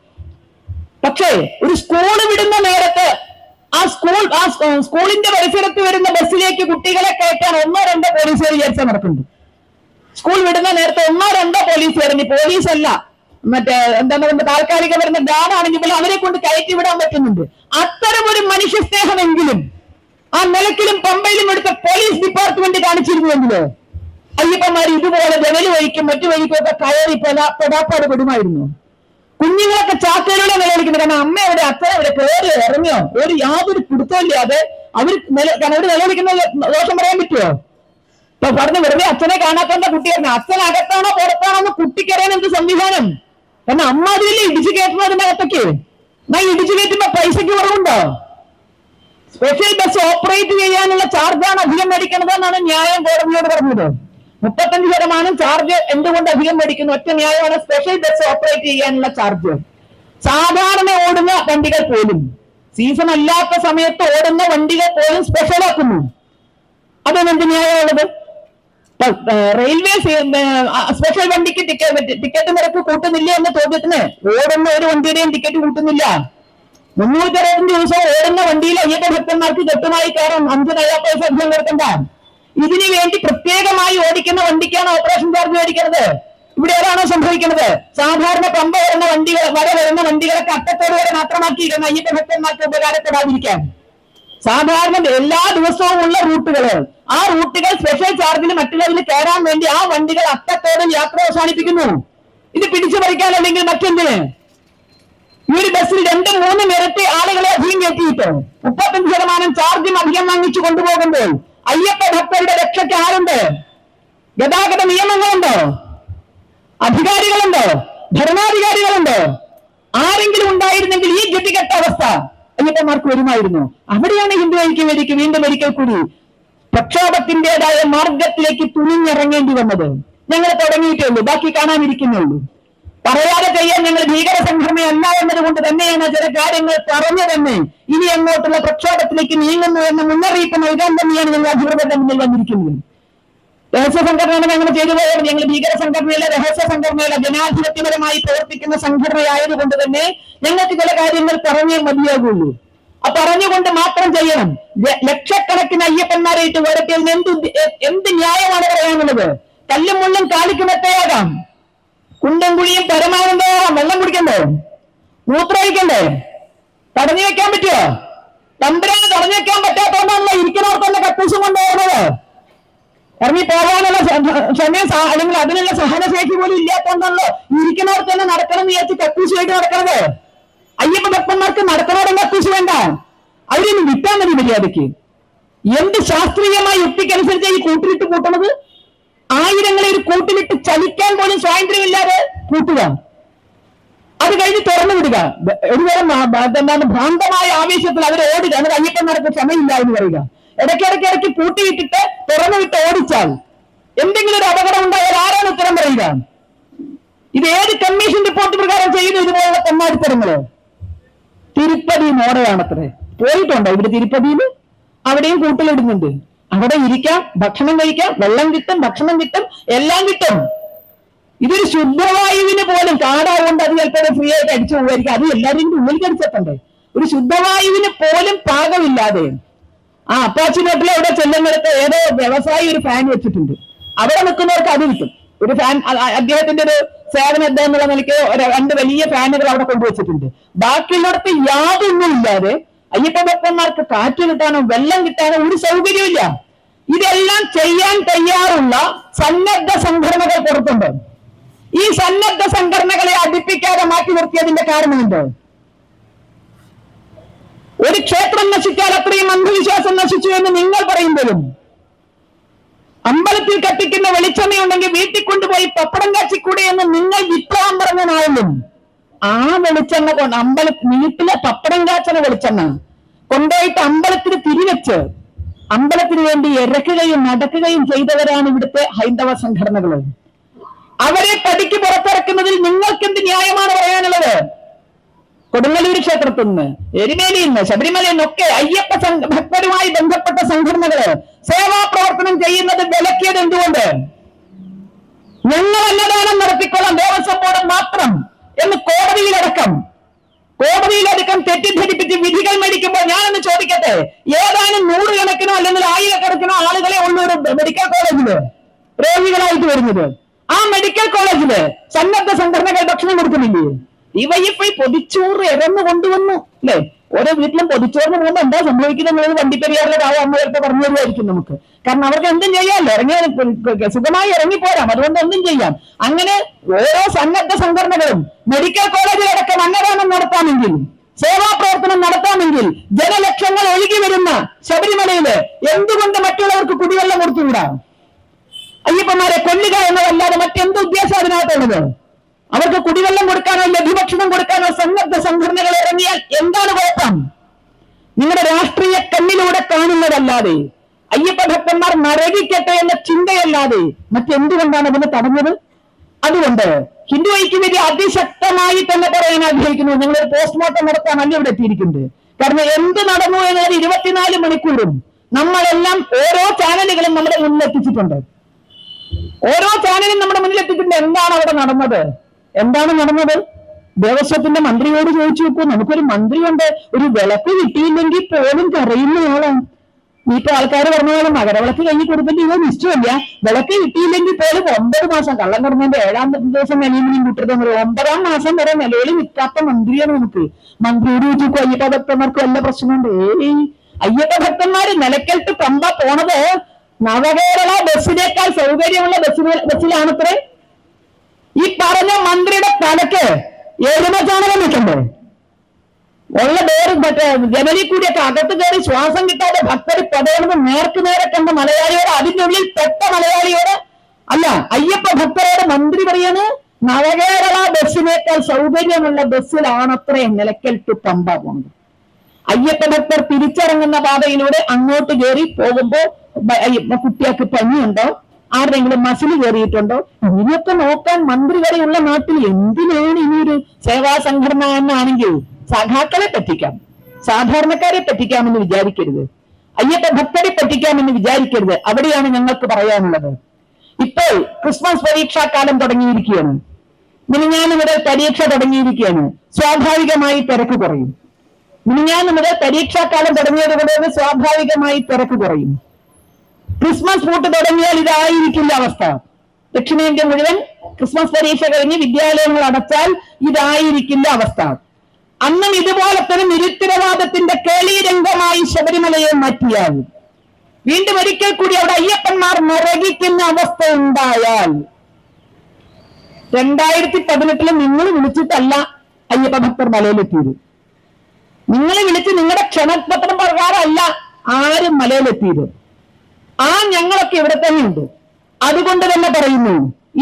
പക്ഷേ ഒരു സ്കൂൾ വിടുന്ന നേരത്ത് ആ സ്കൂളിന്റെ പരിസരത്ത് വരുന്ന ബസ്സിലേക്ക് കുട്ടികളെ കയറ്റാൻ 1-2 പോലീസുകാർ വിചാരിച്ചാൽ നടക്കുന്നുണ്ട്. സ്കൂൾ വിടുന്ന നേരത്തെ 1-2 പോലീസുകാർ, പോലീസല്ല മറ്റേ എന്താണ് താൽക്കാലിക വരുന്ന ഗാർഡാണെങ്കിൽ പോലും അവരെ കൊണ്ട് കയറ്റി വിടാൻ പറ്റുന്നുണ്ട്. അത്തരം ഒരു മനുഷ്യ സ്നേഹമെങ്കിലും ആ നിലയ്ക്കലും പമ്പയിലും എടുത്ത പോലീസ് ഡിപ്പാർട്ട്മെന്റ് കാണിച്ചിരുന്നുവെങ്കിലോ അയ്യപ്പന്മാർ ഇതുപോലെ ജനല് വഴിക്കും മറ്റു വഴിക്കും ഒക്കെ കയറി പെടാപ്പാട് പെടുമായിരുന്നു. കുഞ്ഞുങ്ങളൊക്കെ ചാക്കയിലൂടെ നിലവിളിക്കുന്നത്. കാരണം അമ്മ എവിടെ, അച്ഛൻ എവിടെ, കയറി ഇറങ്ങിയോ, ഒരു യാതൊരു പിടുത്തമില്ലാതെ അവർ നിലവിളിക്കുന്ന ദോഷം പറയാൻ പറ്റുമോ? ഇപ്പൊ പറഞ്ഞു വെറുതെ അച്ഛനെ കാണാത്ത കുട്ടിയായിരുന്നു. അച്ഛൻ അകത്താണോ പുറത്താണോ എന്ന് കുട്ടിക്കറിയാൻ എന്ത് സംവിധാനം? കാരണം അമ്മ അതിലല്ലേ ഇടിച്ചു കയറ്റുന്നതിന്റെ അകത്തൊക്കെ. എന്നാ ഇടിച്ചു കയറ്റുമ്പോ പൈസക്ക് കുറവുണ്ടോ? സ്പെഷ്യൽ ബസ് ഓപ്പറേറ്റ് ചെയ്യാനുള്ള ചാർജാണ് അധികം മേടിക്കുന്നത് എന്നാണ് ന്യായം കോടതിയോട് പറഞ്ഞത്. 35% ചാർജ് എന്തുകൊണ്ട് അധികം മേടിക്കുന്നു? ഒറ്റ ന്യായമാണ്, സ്പെഷ്യൽ ബസ് ഓപ്പറേറ്റ് ചെയ്യാനുള്ള ചാർജ്. സാധാരണ ഓടുന്ന വണ്ടികൾ പോലും, സീസൺ അല്ലാത്ത സമയത്ത് ഓടുന്ന വണ്ടികൾ പോലും സ്പെഷ്യൽ ആക്കുന്നു. അതാണ് എന്ത് ന്യായമുള്ളത്? റെയിൽവേ സ്പെഷ്യൽ വണ്ടിക്ക് ടിക്കറ്റ് നിരക്ക് കൂട്ടുന്നില്ല എന്ന ചോദ്യത്തിന് ഓടുന്ന ഒരു വണ്ടിയുടെയും ടിക്കറ്റ് കൂട്ടുന്നില്ല. 365 ദിവസം ഓടുന്ന വണ്ടിയിൽ അയ്യപ്പ ഭക്തന്മാർക്ക് കൃത്യമായി കയറാം. 5 നയാ പൈസ അധികം കൊടുക്കണ്ട. ഇതിനു വേണ്ടി പ്രത്യേകമായി ഓടിക്കുന്ന വണ്ടിക്കാണ് ഓപ്പറേഷൻ ചാർജ് മേടിക്കുന്നത്. ഇവിടെ ഏതാണോ സംഭവിക്കുന്നത്? സാധാരണ പമ്പ വരുന്ന വണ്ടികളൊക്കെ അറ്റത്തോട് വരെ മാത്രമാക്കിയിരിക്കുന്ന അയ്യപ്പ ഭക്തന്മാർക്ക് ഉപകാരപ്പെടാതിരിക്കാൻ സാധാരണ എല്ലാ ദിവസവും ഉള്ള റൂട്ടുകള്, ആ റൂട്ടുകൾ സ്പെഷ്യൽ ചാർജിന് മറ്റുള്ളവരിൽ കയറാൻ വേണ്ടി ആ വണ്ടികൾ അറ്റത്തോട് യാത്ര അവസാനിപ്പിക്കുന്നു. ഇത് പിടിച്ചു പറിക്കാൻ അല്ലെങ്കിൽ മറ്റെന്തിന്? ഈ ഒരു ബസ്സിൽ 2-3 ഇരട്ടി ആളുകളെ അധികം കയറ്റിയിട്ട് 35% ചാർജും അധികം വാങ്ങിച്ചു കൊണ്ടുപോകുമ്പോൾ അയ്യപ്പ ഭക്തരുടെ രക്ഷയ്ക്ക് ആരുണ്ട്? ഗതാഗത നിയമങ്ങളുണ്ടോ? അധികാരികളുണ്ടോ? ഭരണാധികാരികളുണ്ടോ? ആരെങ്കിലും ഉണ്ടായിരുന്നെങ്കിൽ ഈ ഗതികെട്ട അവസ്ഥ അയ്യപ്പന്മാർക്ക് വരുമായിരുന്നു. അവിടെയാണ് ഹിന്ദു ഐക്യവേദിക്ക് വീണ്ടും ഒരിക്കൽ കൂടി പ്രക്ഷോഭത്തിന്റേതായ മാർഗത്തിലേക്ക് തുനിഞ്ഞിറങ്ങേണ്ടി വന്നത്. ഞങ്ങൾ തുടങ്ങിയിട്ടേ ഉള്ളൂ, ബാക്കി കാണാനിരിക്കുന്നേ ഉള്ളൂ. പറയാതെ ചെയ്യാൻ ഞങ്ങൾ ഭീകര സംഘടനയല്ല എന്നതുകൊണ്ട് തന്നെയാണ് ചില കാര്യങ്ങൾ പറഞ്ഞു തന്നെ ഇനി അങ്ങോട്ടുള്ള പ്രക്ഷോഭത്തിലേക്ക് നീങ്ങുന്നു എന്ന മുന്നറിയിപ്പ് നൽകാൻ തന്നെയാണ് ഞങ്ങൾ അധികൃതരുടെ മുന്നിൽ വന്നിരിക്കുന്നത്. രഹസ്യ സംഘടനയാണ് ഞങ്ങൾ ചെയ്തു പോയത്. ഞങ്ങൾ ഭീകര സംഘടനയിലെ രഹസ്യ സംഘടനയിലെ ജനാധിപത്യപരമായി പ്രവർത്തിക്കുന്ന സംഘടനയായതുകൊണ്ട് തന്നെ ഞങ്ങൾക്ക് ചില കാര്യങ്ങൾ പറഞ്ഞേ മതിയാകുള്ളൂ. ആ പറഞ്ഞുകൊണ്ട് മാത്രം ചെയ്യണം. ലക്ഷക്കണക്കിന് അയ്യപ്പന്മാരായിട്ട് വരട്ടിയതിന് എന്ത് ന്യായമാണ് പറയാനുള്ളത്? കല്ലും മുള്ളും കാലിക്കുമെത്തയാകാം, കുണ്ടും കുഴിയും പരമാനന്ദമാകാം. വെള്ളം കുടിക്കണ്ടേ? മൂത്രമൊഴിക്കണ്ടേ? തടഞ്ഞു വെക്കാൻ പറ്റുമോ? തമ്പുരാന് തടഞ്ഞു വെക്കാൻ പറ്റാത്തോണ്ടാണല്ലോ ഇരിക്കുന്നവർക്ക് തന്നെ കക്കൂസും കൊണ്ടുപോകുന്നത്. ഇറങ്ങി പോകാനുള്ള ക്ഷമയും അല്ലെങ്കിൽ അതിനുള്ള സഹനശേഷി പോലും ഇല്ലാത്തോണ്ടാണല്ലോ ഇരിക്കുന്നവർക്ക് തന്നെ നടക്കണം എന്ന് വിചാരിച്ച് കക്കൂസുമായിട്ട് നടക്കുന്നത്. അയ്യപ്പ ഭക്തന്മാർക്ക് നടക്കണോടെ കക്കൂസ് വേണ്ട, അവരൊന്ന് വിട്ടാൽ മതി മര്യാദയ്ക്ക്. എന്ത് ശാസ്ത്രീയമായ യുക്തിക്കനുസരിച്ച് ഈ കൂട്ടിലിട്ട് കൂട്ടണത്? ആയിരങ്ങളെ ഒരു കൂട്ടിലിട്ട് ചലിക്കാൻ പോലും സ്വാതന്ത്ര്യമില്ലാതെ കൂട്ടുക, അത് കഴിഞ്ഞ് തുറന്നു വിടുക. ഒരുതരം എന്താണ് ഭ്രാന്തമായ ആവേശത്തിൽ അവർ ഓടുക. എന്നിട്ട് അയ്യപ്പന്മാർക്ക് ക്ഷമയില്ല എന്ന് പറയുക. ഇടയ്ക്കിടയ്ക്ക് പൂട്ടിയിട്ടിട്ട് തുറന്നു വിട്ട് ഓടിച്ചാൽ എന്തെങ്കിലും ഒരു അപകടം ഉണ്ടായാൽ ആരാണ് ഉത്തരം പറയുക? ഇത് ഏത് കമ്മീഷൻ റിപ്പോർട്ട് പ്രകാരം ചെയ്യുന്നു ഇതുപോലുള്ള തെമ്മാടിത്തരങ്ങള്? തിരുപ്പതി മോഡലാണത്രേ. പോയിട്ടുണ്ടോ ഇവിടെ തിരുപ്പതിയിൽ? അവിടെയും കൂട്ടിലിടുന്നുണ്ട്. അവിടെ ഇരിക്കാം, ഭക്ഷണം കഴിക്കാം, വെള്ളം കിട്ടും, ഭക്ഷണം കിട്ടും, എല്ലാം കിട്ടും. ഇതൊരു ശുദ്ധവായുവിന് പോലും കാടാകൊണ്ട് അത് ചിലപ്പോൾ ഫ്രീ ആയിട്ട് അടിച്ചു പോകായിരിക്കും. അത് എല്ലാവരും ഉള്ളിൽ കടിച്ചെത്തണ്ടേ? ഒരു ശുദ്ധവായുവിന് പോലും പാകമില്ലാതെ ആ അപ്പാച്ചി നാട്ടിലെ അവിടെ ചെല്ലുന്നിടത്ത് ഏതോ വ്യവസായി ഒരു ഫാൻ വെച്ചിട്ടുണ്ട്. അവിടെ നിൽക്കുന്നവർക്ക് അത് കിട്ടും. ഒരു ഫാൻ, അദ്ദേഹത്തിന്റെ ഒരു സേവനം എന്നുള്ള നിലയ്ക്ക് 2 വലിയ ഫാനുകൾ അവിടെ കൊണ്ടുവച്ചിട്ടുണ്ട്. ബാക്കിയുള്ളിടത്ത് യാതൊന്നുമില്ലാതെ അയ്യപ്പ ഭക്തന്മാർക്ക് കാറ്റ് കിട്ടാനോ വെള്ളം കിട്ടാനോ ഒരു സൗകര്യമില്ല. ഇതെല്ലാം ചെയ്യാൻ തയ്യാറുള്ള സന്നദ്ധ സംഘടനകൾ പുറത്തുണ്ട്. ഈ സന്നദ്ധ സംഘടനകളെ അടുപ്പിക്കാതെ മാറ്റി നിർത്തിയതിന്റെ കാരണമുണ്ട്. ഒരു ക്ഷേത്രം നശിച്ചാൽ അത്രയും അന്ധവിശ്വാസം നശിച്ചു എന്ന് നിങ്ങൾ പറയുമ്പോഴും, അമ്പലത്തിൽ കത്തിക്കുന്ന വെളിച്ചെണ്ണയുണ്ടെങ്കിൽ വീട്ടിൽ കൊണ്ടുപോയി പപ്പടം കാച്ചിക്കൂടെ എന്ന് നിങ്ങൾ വിപ്ലവം പറഞ്ഞനായാലും, ആ വെളിച്ചെണ്ണ കൊണ്ട് വീട്ടിലെ പപ്പടം കാച്ചണ വെളിച്ചെണ്ണ കൊണ്ടുപോയിട്ട് അമ്പലത്തിന് തിരിവെച്ച് അമ്പലത്തിന് വേണ്ടി ഇറക്കുകയും നടക്കുകയും ചെയ്തവരാണ് ഇവിടുത്തെ ഹൈന്ദവ സംഘടനകൾ. അവരെ പടിക്ക് പുറത്തിറക്കുന്നതിൽ നിങ്ങൾക്ക് എന്ത് ന്യായമാണ് പറയാനുള്ളത്? കൊടുങ്ങല്ലൂർ ക്ഷേത്രത്തിൽ നിന്ന്, എരുമേലിയിൽ നിന്ന്, ശബരിമലയിൽ നിന്നൊക്കെ അയ്യപ്പ ഭക്തരുമായി ബന്ധപ്പെട്ട സംഘടനകള് സേവാ പ്രവർത്തനം ചെയ്യുന്നത് വിലക്കിയത് എന്തുകൊണ്ട്? ഞങ്ങൾ അന്നദാനം നടത്തിക്കൊള്ളാം ദേവസ്വം ബോർഡ് മാത്രം എന്ന് കോടതിയിലടക്കം തെറ്റിദ്ധരിപ്പിച്ച് വിധികൾ മേടിക്കുമ്പോൾ ഞാനൊന്ന് ചോദിക്കട്ടെ, ഏതാനും 100 കണക്കിനോ അല്ലെങ്കിൽ 1000 കണക്കിനോ ആളുകളെ ഉള്ള ഒരു മെഡിക്കൽ കോളേജില് രോഗികളായിട്ട് വരുന്നത്, ആ മെഡിക്കൽ കോളേജില് സന്നദ്ധ സംഘടനകൾ ഭക്ഷണം കൊടുക്കുന്നില്ലേ? ഡിവൈഎഫ്ഐ പൊതിച്ചോറ് ഇറന്നു കൊണ്ടുവന്നു അല്ലെ? ഓരോ വീട്ടിലും പൊതിച്ചോറിന് പോകുമ്പോൾ എന്താ സംഭവിക്കുന്നത്? വണ്ടിപ്പെരിയാറിലെ അമ്മയടുത്ത് പറഞ്ഞു തരുമായിരിക്കും നമുക്ക്. കാരണം അവർക്ക് എന്തും ചെയ്യാമല്ലോ, സുഖമായി ഇറങ്ങിപ്പോരാം, അതുകൊണ്ട് എന്തും ചെയ്യാം. അങ്ങനെ ഓരോ സന്നദ്ധ സംഘടനകളും മെഡിക്കൽ കോളേജിലടക്കം അന്നദാനം നടത്താമെങ്കിൽ, സേവാ പ്രവർത്തനം നടത്താമെങ്കിൽ, ജനലക്ഷങ്ങൾ ഒഴുകി വരുന്ന ശബരിമലയില് എന്തുകൊണ്ട് മറ്റുള്ളവർക്ക് കുടിവെള്ളം കൊടുത്തുകൂടാ? അയ്യപ്പന്മാരെ കൊല്ലുക എന്നതല്ലാതെ മറ്റെന്ത് ഉദ്ദേശം അതിനകത്തുള്ളത്? അവർക്ക് കുടിവെള്ളം കൊടുക്കാനോ ലഘുഭക്ഷണം കൊടുക്കാനോ സന്നദ്ധ സംഘടനകൾ ഇറങ്ങിയാൽ എന്താണ് കുഴപ്പം? നിങ്ങളുടെ രാഷ്ട്രീയ കണ്ണിലൂടെ കാണുന്നതല്ലാതെ, അയ്യപ്പ ഭക്തന്മാർ നരകിക്കട്ടെ എന്ന ചിന്തയല്ലാതെ മറ്റെന്തുകൊണ്ടാണ് അതിനെ തടഞ്ഞത്? അതുകൊണ്ട് ഹിന്ദു ഐക്യവേദി അതിശക്തമായി തന്നെ പറയാൻ ആഗ്രഹിക്കുന്നു, ഞങ്ങളൊരു പോസ്റ്റ്മോർട്ടം നടത്താനല്ല ഇവിടെ എത്തിയിരിക്കുന്നത്. കാരണം എന്ത് നടന്നു എന്നത് 24 മണിക്കൂറും നമ്മളെല്ലാം ഓരോ ചാനലുകളും നമ്മുടെ മുന്നിൽ എത്തിച്ചിട്ടുണ്ട്. എന്താണ് അവിടെ നടന്നത്? എന്താണ് നടന്നത്? ദേവസ്വത്തിന്റെ മന്ത്രിയോട് ചോദിച്ചു നോക്കൂ. നമുക്കൊരു മന്ത്രിയുണ്ട്, ഒരു വിളക്ക് കിട്ടിയില്ലെങ്കിൽ പോലും കരയുന്നയാളാണ്. ഇപ്പൊ ആൾക്കാർ പറഞ്ഞ പോലെ മകരവിളക്ക് കഴിഞ്ഞ് കൊടുക്കേണ്ടി ഇവ നിശ്ചയമില്ല. വിളക്ക് കിട്ടിയില്ലെങ്കിൽ പോലും 9 മാസം, കള്ളം കടന്നതിന്റെ 7ാം ദിവസം നിലവിലും കൂട്ടരുത്, 9ാം മാസം വരെ നിലവിൽ നിൽക്കാത്ത മന്ത്രിയാണ് നമുക്ക്. മന്ത്രിയോട് ചോദിച്ചു അയ്യപ്പ ഭക്തന്മാർക്ക് വല്ല പ്രശ്നമുണ്ട്? അയ്യപ്പ ഭക്തന്മാര് നിലയ്ക്കൽട്ട് പമ്പ പോണത് നവകേരള ബസ്സിനേക്കാൾ സൗകര്യമുള്ള ബസ്സിലാണത്രേ. ഈ പറഞ്ഞ മന്ത്രിയുടെ തലക്ക് എരുമചാണകം വെക്കണ്ടേ? ഉള്ള ഡോറ് ജനലിൽ കൂടിയൊക്കെ അകത്ത് കയറി ശ്വാസം കിട്ടാതെ ഭക്തർ പടയണത് നേരെ കണ്ട മലയാളിയോട്, അതിന്റെ ഉള്ളിൽ പെട്ട മലയാളിയോട് അല്ല, അയ്യപ്പ ഭക്തരോട് മന്ത്രി പറയാണ് നവകേരള ബസ്സിനേക്കാൾ സൗകര്യമുള്ള ബസ്സിലാണത്രേ നിലയ്ക്കൽ ടു പമ്പ പോകുന്നത്. അയ്യപ്പ ഭക്തർ തിരിച്ചിറങ്ങുന്ന പാതയിലൂടെ അങ്ങോട്ട് കയറി പോകുമ്പോ കുട്ടികൾക്ക് പനിയുണ്ടോ, ആരുടെങ്കിലും മസിൽ കയറിയിട്ടുണ്ടോ, ഇനിയൊക്കെ നോക്കാൻ മന്ത്രി വരെയുള്ള നാട്ടിൽ എന്തിനാണ് ഇനിയൊരു സേവാ സംഘടന എന്നാണെങ്കിൽ സഖാക്കളെ പറ്റിക്കാം, സാധാരണക്കാരെ പറ്റിക്കാമെന്ന് വിചാരിക്കരുത്, അയ്യപ്പ ഭക്തരെ പറ്റിക്കാമെന്ന് വിചാരിക്കരുത്. അവിടെയാണ് ഞങ്ങൾക്ക് പറയാനുള്ളത്. ഇപ്പോൾ ക്രിസ്മസ് പരീക്ഷാകാലം തുടങ്ങിയിരിക്കുകയാണ്. മിനിഞ്ഞാന്ന് മുതൽ പരീക്ഷ തുടങ്ങിയിരിക്കുകയാണ്. സ്വാഭാവികമായി തിരക്ക് കുറയും. മിനിഞ്ഞാന്ന് മുതൽ പരീക്ഷാകാലം തുടങ്ങിയതുകൊണ്ട് സ്വാഭാവികമായി തിരക്ക് കുറയും. ക്രിസ്മസ് പൂട്ട് തുടങ്ങിയാൽ ഇതായിരിക്കില്ല അവസ്ഥ. ദക്ഷിണേന്ത്യ മുഴുവൻ ക്രിസ്മസ് പരീക്ഷ കഴിഞ്ഞ് വിദ്യാലയങ്ങൾ അടച്ചാൽ ഇതായിരിക്കില്ല അവസ്ഥ. അന്നും ഇതുപോലെ തന്നെ നിരുത്തരവാദത്തിന്റെ കേളീരംഗമായി ശബരിമലയെ മാറ്റിയാൽ, വീണ്ടും ഒരിക്കൽ കൂടി അവിടെ അയ്യപ്പന്മാർ നരകിക്കുന്ന അവസ്ഥ ഉണ്ടായാൽ, 2018 നിങ്ങൾ വിളിച്ചിട്ടല്ല അയ്യപ്പ ഭക്തർ മലയിലെത്തിയത്. നിങ്ങളെ വിളിച്ച് നിങ്ങളുടെ ക്ഷണപത്രം പ്രകാരമല്ല ആരും മലയിലെത്തിയത്. ഞങ്ങളൊക്കെ ഇവിടെ തന്നെയുണ്ട്. അതുകൊണ്ട് തന്നെ പറയുന്നു,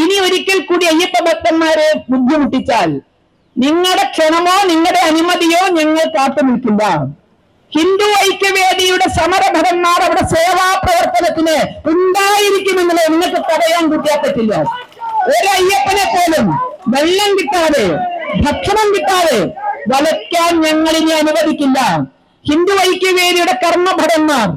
ഇനി ഒരിക്കൽ കൂടി അയ്യപ്പ ഭക്തന്മാരെ ബുദ്ധിമുട്ടിച്ചാൽ നിങ്ങളുടെ ക്ഷണമോ നിങ്ങളുടെ അനുമതിയോ ഞങ്ങൾ കാത്തു നിൽക്കില്ല. ഹിന്ദു ഐക്യവേദിയുടെ സമരഭടന്മാർ അവിടെ സേവാ പ്രവർത്തനത്തിന് ഉണ്ടായിരിക്കുമെന്നുള്ളത് നിങ്ങൾക്ക് പറയാൻ കൂട്ടിയാൻ പറ്റില്ല. ഒരു അയ്യപ്പനെ പോലും വെള്ളം കിട്ടാതെ, ഭക്ഷണം കിട്ടാതെ വലയ്ക്കാൻ ഞങ്ങൾ ഇനി അനുവദിക്കില്ല. ഹിന്ദു ഐക്യവേദിയുടെ കർമ്മഭടന്മാർ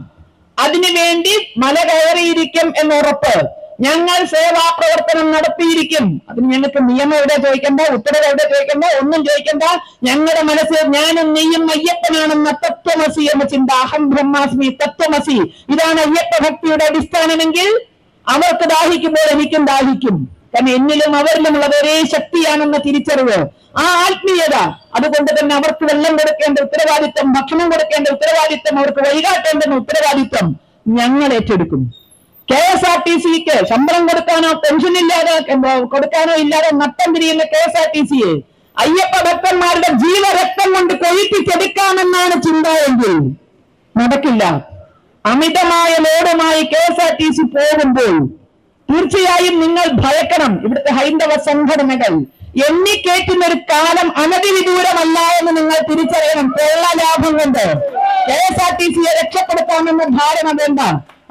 അതിനുവേണ്ടി മല കയറിയിരിക്കും എന്നുറപ്പ്. ഞങ്ങൾ സേവാ പ്രവർത്തനം നടത്തിയിരിക്കും. അതിന് ഞങ്ങൾക്ക് നിയമം എവിടെ ചോദിക്കണ്ട, ഉത്തരവ് എവിടെ ചോദിക്കണ്ട, ഒന്നും ചോദിക്കണ്ട. ഞങ്ങളുടെ മനസ്സിൽ ഞാനും നീയും അയ്യപ്പനാണെന്ന തത്വമസി എന്ന ചിന്ത, അഹം ബ്രഹ്മാസ്മി തത്വമസി, ഇതാണ് അയ്യപ്പ ഭക്തിയുടെ അടിസ്ഥാനമെങ്കിൽ അവർക്ക് ദാഹിക്കുമ്പോൾ എനിക്കും ദാഹിക്കും. കാരണം എന്നിലും അവരിലുമുള്ളത് ഒരേ ശക്തിയാണെന്ന തിരിച്ചറിവ്, ആ ആത്മീയത, അതുകൊണ്ട് തന്നെ അവർക്ക് വെള്ളം കൊടുക്കേണ്ട ഉത്തരവാദിത്വം, ഭക്ഷണം കൊടുക്കേണ്ട ഉത്തരവാദിത്വം, അവർക്ക് വഴികാട്ടേണ്ടുന്ന ഉത്തരവാദിത്വം ഞങ്ങൾ ഏറ്റെടുക്കും. KSRTCക്ക് ശമ്പളം കൊടുക്കാനോ പെൻഷൻ ഇല്ലാതെ കൊടുക്കാനോ ഇല്ലാതെ നട്ടം തിരിയുന്ന KSRTCയെ അയ്യപ്പ ഭക്തന്മാരുടെ ജീവരക്തം കൊണ്ട് കൊഴിപ്പിച്ചെടുക്കാമെന്നാണ് ചിന്ത എങ്കിൽ നടക്കില്ല. അമിതമായ ലോഡുമായി KSRTC പോകുമ്പോൾ തീർച്ചയായും നിങ്ങൾ ഭയക്കണം. ഇവിടുത്തെ ഹൈന്ദവ സംഘടനകൾ എണ്ണിക്കേറ്റുന്ന ഒരു കാലം അനധിവിദൂരമല്ല എന്ന് നിങ്ങൾ തിരിച്ചറിയണം. കൊള്ള ലാഭം കൊണ്ട് KSRTCയെ രക്ഷപ്പെടുത്താമെന്ന ധാരണ വേണ്ട,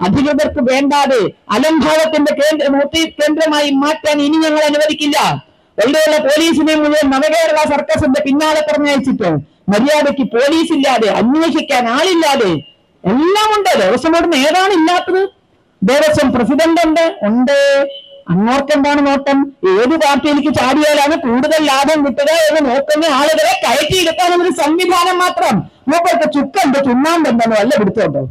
അധികൃതർക്ക് വേണ്ടാതെ അലംഭാവത്തിന്റെ കേന്ദ്രമായി മാറ്റാൻ ഇനി ഞങ്ങൾ അനുവദിക്കില്ല. ഇവിടെയുള്ള പോലീസിനെ മുഴുവൻ നവകേരള സർക്കസിന്റെ പിന്നാലെ പറഞ്ഞയച്ചിട്ട് മര്യാദയ്ക്ക് പോലീസ് ഇല്ലാതെ, അന്വേഷിക്കാൻ ആളില്ലാതെ എല്ലാം ഉണ്ട്. ദേവസ്വം ബോർഡിന് ഏതാണ് ഇല്ലാത്തത്? ദേവസ്വം പ്രസിഡന്റ് ഉണ്ട്. അങ്ങോട്ട് എന്താണ് നോട്ടം? ഏത് പാർട്ടിയിലേക്ക് ചാടിയാലാണ് കൂടുതൽ ലാഭം കിട്ടുക എന്ന് നോക്കുന്ന ആളുകളെ കയറ്റിയെടുക്കാനൊരു സംവിധാനം മാത്രം. മൂപ്പർക്ക് ചുക്കുണ്ട്, ചുണ്ണാമ്പെന്തോ അല്ല പിടുത്തോട്ടോ.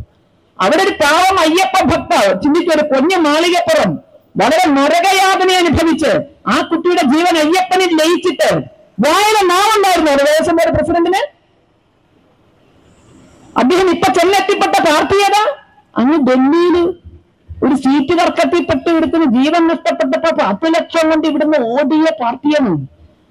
അവിടെ ഒരു പാവം അയ്യപ്പ ഭക്ത ചിന്തിച്ചൊരു പൊന്നു മാളികപ്പുറം വളരെ നരകയാതന അനുഭവിച്ച് ആ കുട്ടിയുടെ ജീവൻ അയ്യപ്പനിൽ ലയിച്ചിട്ട് വായന നാവുണ്ടായിരുന്നു ഒരു ദേവസ്വം ബോർഡ് പ്രസിഡന്റിന്. അദ്ദേഹം ഇപ്പൊ ചെന്നെത്തിപ്പെട്ട പാർട്ടി ഏതാ? അങ്ങ് ഡൽഹിയിൽ ഒരു സീറ്റ് തർക്കത്തിൽപ്പെട്ട് ഇവിടുന്ന് ജീവൻ നഷ്ടപ്പെട്ടപ്പോ 10 ലക്ഷം കൊണ്ട് ഇവിടുന്ന് ഓടിയ പാർട്ടിയാണ്.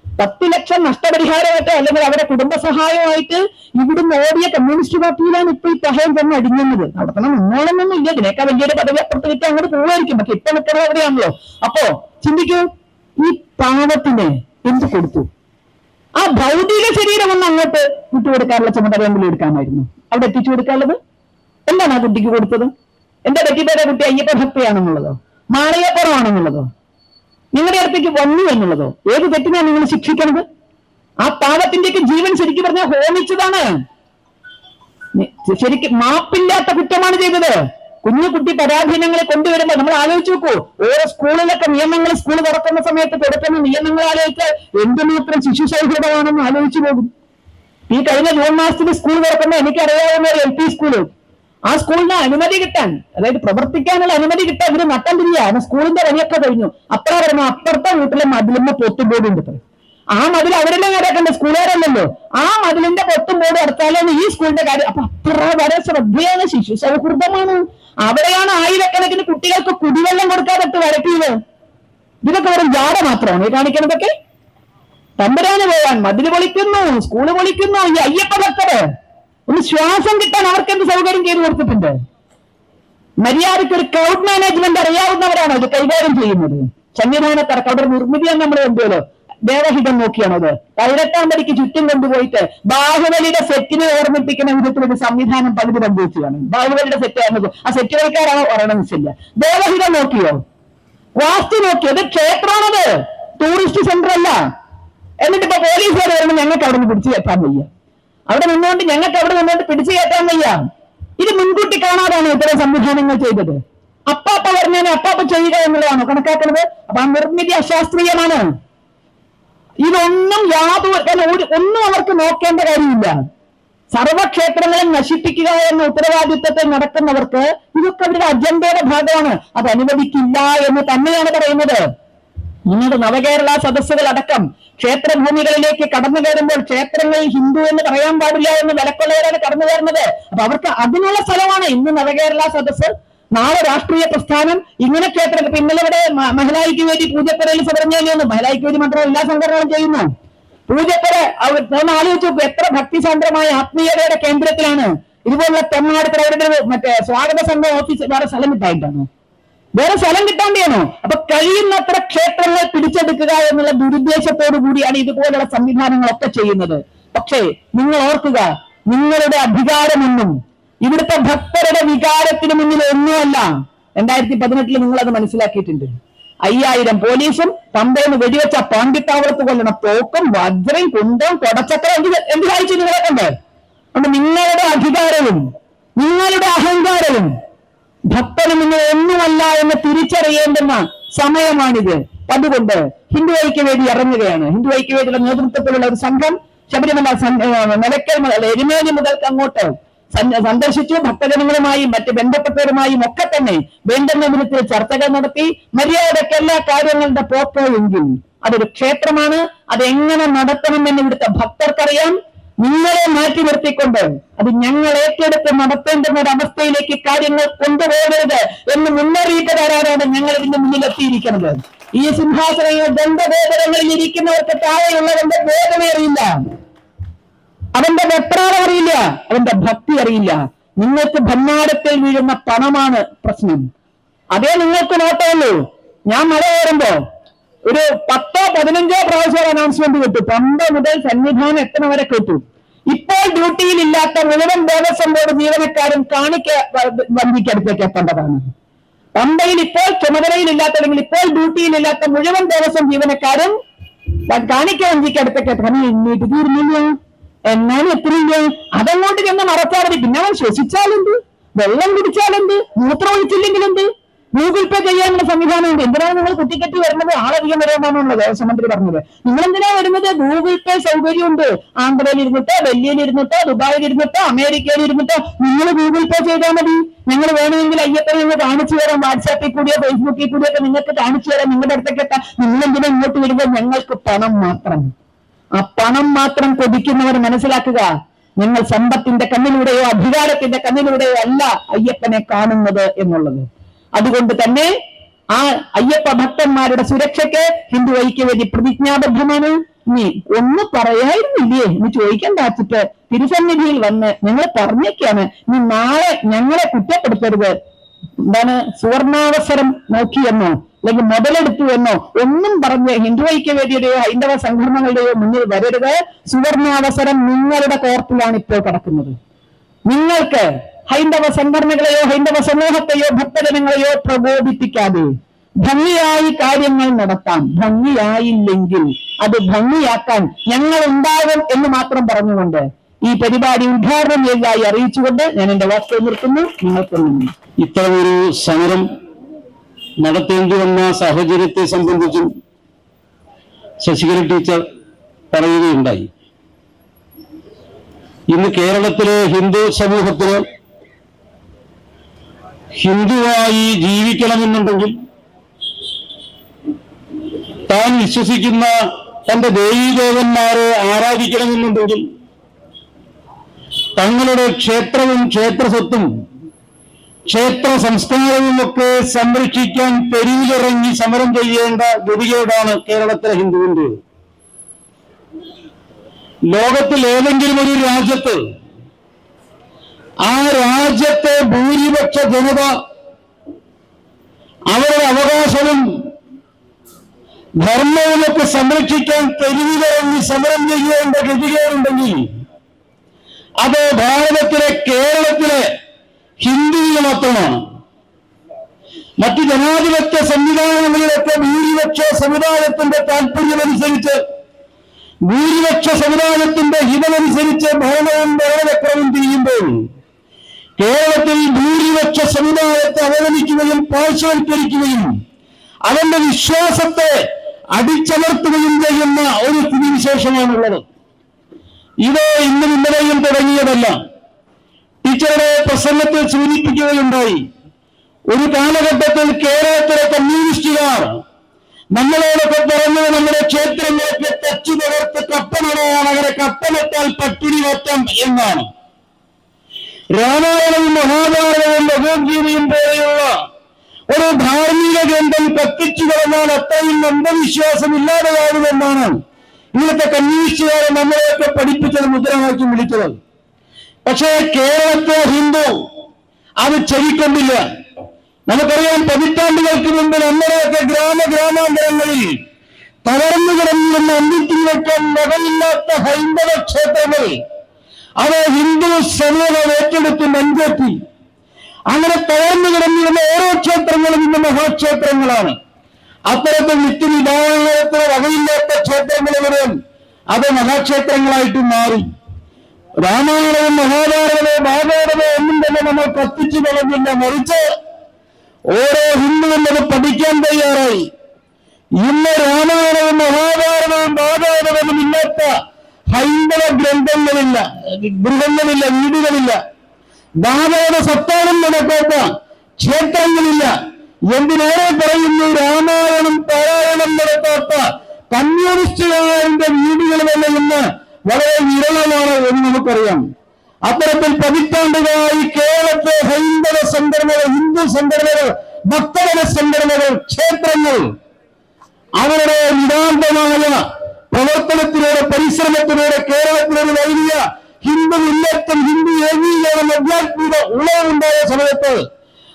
10 ലക്ഷം നഷ്ടപരിഹാരമായിട്ട് അല്ലെങ്കിൽ അവരുടെ കുടുംബസഹായമായിട്ട് ഇവിടുന്ന് ഓടിയ കമ്മ്യൂണിസ്റ്റ് പാർട്ടിയിലാണ് ഇപ്പൊ ഈ സഹായം തന്നെ അടിഞ്ഞത്. നടത്തണം മുന്നോളൊന്നും ഇല്ല, ഇതിനേക്കാൾ വലിയൊരു പദവി അപ്പുറത്ത് വിറ്റ് അങ്ങോട്ട് പോവായിരിക്കും. പക്ഷെ ഇപ്പൊ നിൽക്കുന്നത് എവിടെയാണല്ലോ. അപ്പോ ചിന്തിക്കൂ, ഈ പാവത്തിന് എന്ത് കൊടുത്തു? ആ ഭൗതിക ശരീരം ഒന്ന് അങ്ങോട്ട് വിട്ടുകൊടുക്കാനുള്ള ചുമതലയെങ്കിലും എടുക്കാമായിരുന്നു. അവിടെ എത്തിച്ചു കൊടുക്കാനുള്ളത് എന്താണ് ആ കുട്ടിക്ക് കൊടുത്തത്? എന്താ പറ്റിപ്പോയ കുട്ടി അയ്യപ്പ ഭക്തിയാണെന്നുള്ളതോ മാളികപ്പുറമാണെന്നുള്ളതോ നിങ്ങളുടെ അടുത്തേക്ക് വന്നു എന്നുള്ളതോ? ഏത് തെറ്റിനാണ് നിങ്ങൾ ശിക്ഷിക്കുന്നത്? ആ പാവത്തിന്റെയൊക്കെ ജീവൻ ശരിക്കും പറഞ്ഞാൽ ഹോമിച്ചതാണ്. ശരിക്കും മാപ്പില്ലാത്ത കുറ്റമാണ് ചെയ്തത്. കുഞ്ഞുകുട്ടി പരാധീനങ്ങളെ കൊണ്ടുവരുമ്പോ നമ്മൾ ആലോചിച്ച് നോക്കൂ. ഓരോ സ്കൂളിലൊക്കെ നിയമങ്ങൾ, സ്കൂൾ തുറക്കുന്ന സമയത്ത് കൊടുക്കുന്ന നിയമങ്ങൾ ആലോചിച്ച് എന്തുമാത്രം ശിശു സൗഹൃദമാണെന്ന് ആലോചിച്ചു പോകും. ഈ കഴിഞ്ഞ ജൂൺ മാസത്തിൽ സ്കൂൾ തുറക്കുമ്പോൾ എനിക്കറിയാവുന്ന ഒരു LP സ്കൂള്, ആ സ്കൂളിന് അനുമതി കിട്ടാൻ, അതായത് പ്രവർത്തിക്കാനുള്ള അനുമതി കിട്ടാൻ ഇവര് നട്ടം തിരിയാണ്. സ്കൂളിന്റെ വഴിയൊക്കെ കഴിഞ്ഞു. അപ്പുറം വരുന്ന അപ്പുറത്തെ വീട്ടിലെ മതിലിന്റെ പൊത്തും ബോർഡ് ഉണ്ട്. ആ മതിൽ അവരുടെ കിടക്കണ്ട, സ്കൂളുകാരല്ലല്ലോ. ആ മതിലിന്റെ പൊത്തും ബോർഡ് അടുത്താലാണ് ഈ സ്കൂളിന്റെ കാര്യം. അപ്പൊ അത്ര വരെ ശ്രദ്ധയാണ്, ശിശു സൗഹൃദമാണ്. അവിടെയാണ് ആയിരക്കണക്കിന് കുട്ടികൾക്ക് കുടിവെള്ളം കൊടുക്കാതെ വരട്ടിയത്. ഇതൊക്കെ വെറും ജാട മാത്രമാണ് ഈ കാണിക്കുന്നതൊക്കെ. തമ്പുരാന് പോകാൻ മതില് പൊളിക്കുന്നു, സ്കൂള് പൊളിക്കുന്നു. ഈ അയ്യപ്പ ഭക്തര് ഒന്ന് ശ്വാസം കിട്ടാൻ അവർക്ക് എന്ത് സൗകര്യം ചെയ്തു കൊടുത്തിട്ടുണ്ട്? മര്യാദയ്ക്ക് ഒരു ക്രൗഡ് മാനേജ്മെന്റ് അറിയാവുന്നവരാണ് ഇത് കൈകാര്യം ചെയ്യുന്നത്. സംവിധാനക്കാർക്ക് അവിടെ നിർമ്മിതിയാണ് നമ്മൾ കണ്ടുവല്ലോ. ദേവഹിതം നോക്കിയാണത്. 18 ചുറ്റും കൊണ്ടുപോയിട്ട് ബാഹുബലിയുടെ സെറ്റിനെ ഓർമ്മിപ്പിക്കുന്ന വിധത്തിലൊരു സംവിധാനം പകുതി പങ്കുവെച്ചതാണ്. ബാഹുബലിയുടെ സെറ്റ് ആയിരുന്നത് ആ സെറ്റ് കളിക്കാരാണോ പറയണമെന്നില്ല. ദേവഹിതം നോക്കിയോ? വാസ്തു നോക്കിയോ? അത് ക്ഷേത്രമാണത്, ടൂറിസ്റ്റ് സെന്റർ അല്ല. എന്നിട്ട് ഇപ്പൊ പോലീസുകാർ വരുമ്പോൾ ഞങ്ങൾക്ക് അവിടെ നിന്ന് പിടിച്ചു കയറ്റാൻ വയ്യ. അവിടെ നിന്നുകൊണ്ട് ഞങ്ങൾക്ക് അവിടെ നിന്നുകൊണ്ട് പിടിച്ചു കയറ്റാൻ വയ്യ. ഇത് മുൻകൂട്ടി കാണാതാണ് ഇത്തരം സംവിധാനങ്ങൾ ചെയ്തത്. അപ്പാപ്പ പറഞ്ഞാൽ അപ്പാപ്പ ചെയ്യുക എന്നുള്ളതാണോ കണക്കാക്കുന്നത്? അപ്പൊ ആ നിർമ്മിതി അശാസ്ത്രീയമാണ്. ഇതൊന്നും ഒന്നും അവർക്ക് നോക്കേണ്ട കാര്യമില്ല. സർവക്ഷേത്രങ്ങളെ നശിപ്പിക്കുക എന്ന ഉത്തരവാദിത്വത്തെ നടക്കുന്നവർക്ക് ഇതൊക്കെ അവരുടെ അജണ്ടയുടെ ഭാഗമാണ്. അത് അനുവദിക്കില്ല എന്ന് തന്നെയാണ് പറയുന്നത്. നിങ്ങളുടെ നവകേരള സദസ്സുകൾ അടക്കം ക്ഷേത്രഭൂമികളിലേക്ക് കടന്നു കയറുമ്പോൾ ക്ഷേത്രങ്ങൾ ഹിന്ദു എന്ന് പറയാൻ പാടില്ല എന്ന് വിലക്കൊള്ളവരാണ് കടന്നു കയറുന്നത്. അപ്പൊ അവർക്ക് അതിനുള്ള സ്ഥലമാണ് ഇന്ന് നവകേരള സദസ്സ്, നാളെ രാഷ്ട്രീയ പ്രസ്ഥാനം. ഇങ്ങനെ ക്ഷേത്രം ഇന്നലെ ഇവിടെ മഹിളായ്ക്ക് വേണ്ടി പൂജപ്പുരയിൽ സമരം മഹിളായ്ക്ക് വേണ്ടി മാത്രം എല്ലാ സംഘടനകളും ചെയ്യുന്നു. പൂജപ്പുര ഒന്ന് ആലോചിച്ച് നോക്കൂ, എത്ര ഭക്തിസാന്ദ്രമായ ആത്മീയതയുടെ കേന്ദ്രത്തിലാണ് ഇതുപോലുള്ള തെമ്മാടുത്തര അവരുടെ മറ്റേ സ്വാഗത സംഘം ഓഫീസ് വേറെ സ്ഥലം കിട്ടായിട്ടാണ്, വേറെ സ്ഥലം കിട്ടാണ്ടിയാണോ? അപ്പൊ കഴിയുന്നത്ര ക്ഷേത്രങ്ങൾ പിടിച്ചെടുക്കുക എന്നുള്ള ദുരുദ്ദേശത്തോടു കൂടിയാണ് ഇതുപോലുള്ള സംവിധാനങ്ങളൊക്കെ ചെയ്യുന്നത്. പക്ഷേ നിങ്ങൾ ഓർക്കുക, നിങ്ങളുടെ അധികാരമൊന്നും ഇവിടുത്തെ ഭക്തരുടെ വികാരത്തിന് മുന്നിൽ ഒന്നുമല്ല. 2018 നിങ്ങൾ അത് മനസ്സിലാക്കിയിട്ടുണ്ട്. 5000 പോലീസും പമ്പയെന്ന് വെടിവെച്ച പാണ്ടിത്താവളത്ത് കൊല്ലണം തോക്കും വജ്രയും കുന്തവും കൊടച്ചക്രം എന്ത് കാണിച്ചു നിങ്ങളെ കണ്ട്? അതുകൊണ്ട് നിങ്ങളുടെ അധികാരവും നിങ്ങളുടെ അഹങ്കാരവും ഭക്തന് മുന്നിൽ ഒന്നുമല്ല എന്ന് തിരിച്ചറിയേണ്ടുന്ന സമയമാണിത്. അതുകൊണ്ട് ഹിന്ദു ഐക്യവേദി ഇറങ്ങുകയാണ്. ഹിന്ദു ഐക്യവേദിയുടെ നേതൃത്വത്തിലുള്ള ഒരു സംഘം ശബരിമല നിലയ്ക്കൽ മുതൽ എരുമേലി മുതൽക്ക് അങ്ങോട്ട് സന്ദർശിച്ചു. ഭക്തജനങ്ങളുമായും മറ്റ് ബന്ധപ്പെട്ടവരുമായും ഒക്കെ തന്നെ വേണ്ടുന്ന വിധത്തിൽ ചർച്ചകൾ നടത്തി. മര്യാദയ്ക്ക് എല്ലാ കാര്യങ്ങളുടെ പോക്ക് എങ്കിൽ അതൊരു ക്ഷേത്രമാണ്. അതെങ്ങനെ നടത്തണമെന്ന് ഇവിടുത്തെ ഭക്തർക്കറിയാം. നിങ്ങളെ മാറ്റി നിർത്തിക്കൊണ്ട് അത് ഞങ്ങൾ ഏറ്റെടുത്ത് നടത്തേണ്ടുന്ന ഒരു അവസ്ഥയിലേക്ക് കാര്യങ്ങൾ കൊണ്ടുപോകരുത് എന്ന് മുന്നറിയിപ്പ് തരാനാണ് ഞങ്ങൾ ഇതിന്റെ മുന്നിൽ എത്തിയിരിക്കുന്നത്. ഈ സിംഹാസനങ്ങൾ ദണ്ഡഗോപുരങ്ങളിൽ ഇരിക്കുന്നവർക്ക് താഴെയുള്ളവന്റെ വേദന അറിയില്ല, അവന്റെ വെപ്രാളം അറിയില്ല, അവന്റെ ഭക്തി അറിയില്ല. നിങ്ങൾക്ക് ഭണ്ണാരത്തിൽ വീഴുന്ന പണമാണ് പ്രശ്നം. അതേ നിങ്ങൾക്ക് നോട്ടമുള്ളൂ. ഞാൻ മഴ കയറുമ്പോ ഒരു 10-15 പ്രാവശ്യം അനൗൺസ്മെന്റ് കിട്ടും. പമ്പ മുതൽ സന്നിധാനം എത്തണവരെ കേട്ടു. ഇപ്പോൾ ഡ്യൂട്ടിയിൽ ഇല്ലാത്ത മുഴുവൻ ദേവസ്വം ബോർഡ് ജീവനക്കാരും കാണിക്ക വഞ്ചിക്കടുത്തേക്ക് എത്തേണ്ടതാണ്. പമ്പയിൽ ഇപ്പോൾ ചുമതലയിൽ ഇല്ലാത്ത അല്ലെങ്കിൽ ഇപ്പോൾ ഡ്യൂട്ടിയിൽ ഇല്ലാത്ത മുഴുവൻ ദേവസ്വം ജീവനക്കാരും കാണിക്ക വഞ്ചിക്കടുത്തേക്ക് എത്തണം. എന്നിട്ട് തീർന്നില്ല, എന്നാലും എത്തില്ല. അതങ്ങോട്ട് ചെന്ന് മറച്ചാൽ മതി. പിന്നെ അവൻ ശ്വസിച്ചാലെന്ത്, വെള്ളം കുടിച്ചാലെന്ത്, മൂത്രം ഒഴിച്ചില്ലെങ്കിലെന്ത്, ഗൂഗിൾ പേ ചെയ്യാനുള്ള സംവിധാനമുണ്ട്. എന്തിനാണ് നിങ്ങൾ കുത്തിക്കെട്ടി വരുന്നത്? ആളധികം വരാമെന്നാണല്ലോ ദേവസ്വം മന്ത്രി പറഞ്ഞത്. നിങ്ങൾ എന്തിനാ വരുന്നത്? ഗൂഗിൾ പേ സൗകര്യമുണ്ട്. ആന്ധ്രയിൽ ഇരുന്നിട്ടോ, ഡൽഹിയിൽ ഇരുന്നിട്ടോ, ദുബായിൽ ഇരുന്നിട്ടോ, അമേരിക്കയിൽ ഇരുന്നിട്ടോ നിങ്ങൾ ഗൂഗിൾ പേ ചെയ്താൽ മതി. ഞങ്ങൾ വേണമെങ്കിൽ അയ്യപ്പനെ നിങ്ങൾ കാണിച്ചു തരാം. വാട്സാപ്പിൽ കൂടിയോ ഫേസ്ബുക്കിൽ കൂടിയോ ഒക്കെ നിങ്ങൾക്ക് കാണിച്ചു തരാം. നിങ്ങളുടെ അടുത്തേക്ക് എത്താം. നിങ്ങൾ എന്തിനാ ഇങ്ങോട്ട് വരുമ്പോൾ? ഞങ്ങൾക്ക് പണം മാത്രം. ആ പണം മാത്രം കൊതിക്കുന്നവർ മനസ്സിലാക്കുക, ഞങ്ങൾ സമ്പത്തിന്റെ കണ്ണിലൂടെയോ അധികാരത്തിന്റെ കണ്ണിലൂടെയോ അല്ല അയ്യപ്പനെ കാണുന്നത് എന്നുള്ളത്. അതുകൊണ്ട് തന്നെ ആ അയ്യപ്പ ഭക്തന്മാരുടെ സുരക്ഷയ്ക്ക് ഹിന്ദു ഐക്യവേദി പ്രതിജ്ഞാബദ്ധമാണ്. നീ ഒന്ന് പറയായിരുന്നില്ലേ എന്ന് ചോദിക്കാൻ കാച്ചിട്ട് തിരുസന്നിധിയിൽ വന്ന് ഞങ്ങൾ പറഞ്ഞേക്കാണ്. നീ നാളെ ഞങ്ങളെ കുറ്റപ്പെടുത്തരുത്. എന്താണ് സുവർണാവസരം നോക്കിയെന്നോ അല്ലെങ്കിൽ മുതലെടുത്തു എന്നോ ഒന്നും പറഞ്ഞ് ഹിന്ദു ഐക്യവേദിയുടെയോ ഹൈന്ദവ സംഘടനകളുടെയോ മുന്നിൽ വരരുത്. സുവർണാവസരം നിങ്ങളുടെ കോർട്ടിലാണ് ഇപ്പോൾ കിടക്കുന്നത്. നിങ്ങൾക്ക് ഹൈന്ദവ സംഘടനകളെയോ ഹൈന്ദവ സമൂഹത്തെയോ ഭക്തജനങ്ങളെയോ പ്രകോപിപ്പിക്കാതെ ഭംഗിയായി കാര്യങ്ങൾ നടത്താം. ഭംഗിയായില്ലെങ്കിൽ അത് ഭംഗിയാക്കാൻ ഞങ്ങൾ ഉണ്ടാകും എന്ന് മാത്രം പറഞ്ഞുകൊണ്ട് ഈ പരിപാടി ഉദ്ഘാടനം ചെയ്തതായി അറിയിച്ചുകൊണ്ട് ഞാൻ എന്റെ വാക്കുകൾ നിർത്തുന്നു. നിങ്ങൾക്കൊന്നും ഇത്തരമൊരു സമരം നടത്തേണ്ടി വന്ന സാഹചര്യത്തെ സംബന്ധിച്ചും ശശികല ടീച്ചർ പറയുകയുണ്ടായി. ഇന്ന് കേരളത്തിലെ ഹിന്ദു സമൂഹത്തിന് ഹിന്ദുവായി ജീവിക്കണമെന്നുണ്ടെങ്കിൽ താൻ വിശ്വസിക്കുന്ന തന്റെ ദേവീദേവന്മാരെ ആരാധിക്കണമെന്നുണ്ടെങ്കിൽ തങ്ങളുടെ ക്ഷേത്രവും ക്ഷേത്രസ്വത്തും ക്ഷേത്ര സംസ്കാരവുമൊക്കെ സംരക്ഷിക്കാൻ തെരുവിലിറങ്ങി സമരം ചെയ്യേണ്ട ഗതികേടാണ് കേരളത്തിലെ ഹിന്ദുവിന്റെ. ലോകത്തിൽ ഏതെങ്കിലും ഒരു രാജ്യത്ത് ആ രാജ്യത്തെ ഭൂരിപക്ഷ ജനത അവരുടെ അവകാശവും ധർമ്മവുമൊക്കെ സംരക്ഷിക്കാൻ തെരുവിലിറങ്ങി സമരം ചെയ്യേണ്ട ഗതികേടുണ്ടെങ്കിൽ അത് ഭാരതത്തിലെ കേരളത്തിലെ ഹിന്ദുവിന് മാത്രമാണ്. മറ്റ് ജനാധിപത്യ സംവിധാനങ്ങളിലൊക്കെ ഭൂരിപക്ഷ സമുദായത്തിന്റെ താല്പര്യമനുസരിച്ച് ഭൂരിപക്ഷ സമുദായത്തിന്റെ ഹിതമനുസരിച്ച് ഭരണവും ഭരണചക്രവും തിരിയുമ്പോൾ കേരളത്തിൽ ഭൂരിപക്ഷ സമുദായത്തെ അവഗണിക്കുകയും പാർശ്വവൽക്കരിക്കുകയും അവന്റെ വിശ്വാസത്തെ അടിച്ചമർത്തുകയും ചെയ്യുന്ന ഒരു സ്ഥിതിവിശേഷമാണുള്ളത്. ഇത് ഇന്നും ഇന്നലെയും തുടങ്ങിയതല്ല. ടീച്ചറുടെ പ്രസംഗത്തിൽ സൂചിപ്പിക്കുകയുണ്ടായി. ഒരു കാലഘട്ടത്തിൽ കേരളത്തിലെ കമ്മ്യൂണിസ്റ്റുകാർ നമ്മളോടൊക്കെ പറഞ്ഞത് നമ്മുടെ ക്ഷേത്രങ്ങളൊക്കെ തച്ചു തകർത്ത് കപ്പനടയാണ്, അങ്ങനെ കപ്പനത്താൽ പട്ടിണി മാറ്റാം എന്നാണ്. രാമായണവും മഹാഭാരതവും ഭഗവത്ഗീതയും പോലെയുള്ള ഒരു ധാർമ്മിക ഗ്രന്ഥം കത്തിച്ചു കളഞ്ഞാൽ അത്രയും അന്ധവിശ്വാസം ഇല്ലാതെയാകുമെന്നാണ് ഇന്നത്തെ കമ്മ്യൂണിസ്റ്റുകാരെ നമ്മളെയൊക്കെ പഠിപ്പിച്ചത്, മുദ്രാവാക്യം വിളിച്ചത്. പക്ഷേ കേരളത്തെ ഹിന്ദു അത് ചെവിക്കൊണ്ടില്ല. നമുക്കറിയാം, പതിറ്റാണ്ടുകൾക്ക് മുമ്പ് നമ്മുടെയൊക്കെ ഗ്രാമാന്തരങ്ങളിൽ തകർന്നു കിടന്നിരുന്ന അന്ത്യത്തിൽ വെക്കാൻ മകനില്ലാത്ത ഹൈന്ദവ ക്ഷേത്രങ്ങൾ അത് ഹിന്ദു സമൂഹം ഏറ്റെടുത്ത് നെഞ്ചേറ്റി. അങ്ങനെ തകർന്നു കിടന്നിരുന്ന ഓരോ ക്ഷേത്രങ്ങളും ഇന്ന് മഹാക്ഷേത്രങ്ങളാണ്. അത്തരത്തിൽ നിത്യവിധാനത്തിന് വകയില്ലാത്ത ക്ഷേത്രങ്ങളുടെയും അത് മഹാക്ഷേത്രങ്ങളായിട്ട് മാറി. രാമായണവും മഹാഭാരതവും ഭാഗവതവും ഒന്നും തന്നെ നമ്മൾ കത്തിച്ചു കളഞ്ഞില്ല. മറിച്ച് ഓരോ ഹിന്ദുവും അത് പഠിക്കാൻ തയ്യാറായി. ഇന്ന് രാമായണവും മഹാഭാരതവും ഭാഗവതവും ഇല്ലാത്ത ഹൈന്ദവ ഗ്രന്ഥങ്ങളില്ല, ഗൃഹങ്ങളില്ല, വീടുകളില്ല. ഭാഗവത സപ്താഹം നടക്കാത്ത ക്ഷേത്രങ്ങളില്ല. എന്തിനേറെ പറയുന്നു, രാമായണം പാരായണം നടത്താത്ത കമ്മ്യൂണിസ്റ്റുകാരന്റെ വീടുകൾ തന്നെ ഇന്ന് വളരെ വിരളമാണ് എന്ന് നമുക്കറിയാം. അത്തരത്തിൽ പതിറ്റാണ്ടുകളായി കേരളത്തെ ഹൈന്ദവ സംഘടനകൾ, ഹിന്ദു സംഘടനകൾ, ഭക്തജന സംഘടനകൾ, ക്ഷേത്രങ്ങൾ അവരുടെ നിതാന്തമായ പ്രവർത്തനത്തിലൂടെ, പരിശ്രമത്തിലൂടെ കേരളത്തിലൊരു വലിയ ഹിന്ദു ഉന്നത്തം, ഹിന്ദു ഏകീകരണം, ആധ്യാത്മിക ഉണർവുണ്ടായ സമയത്ത്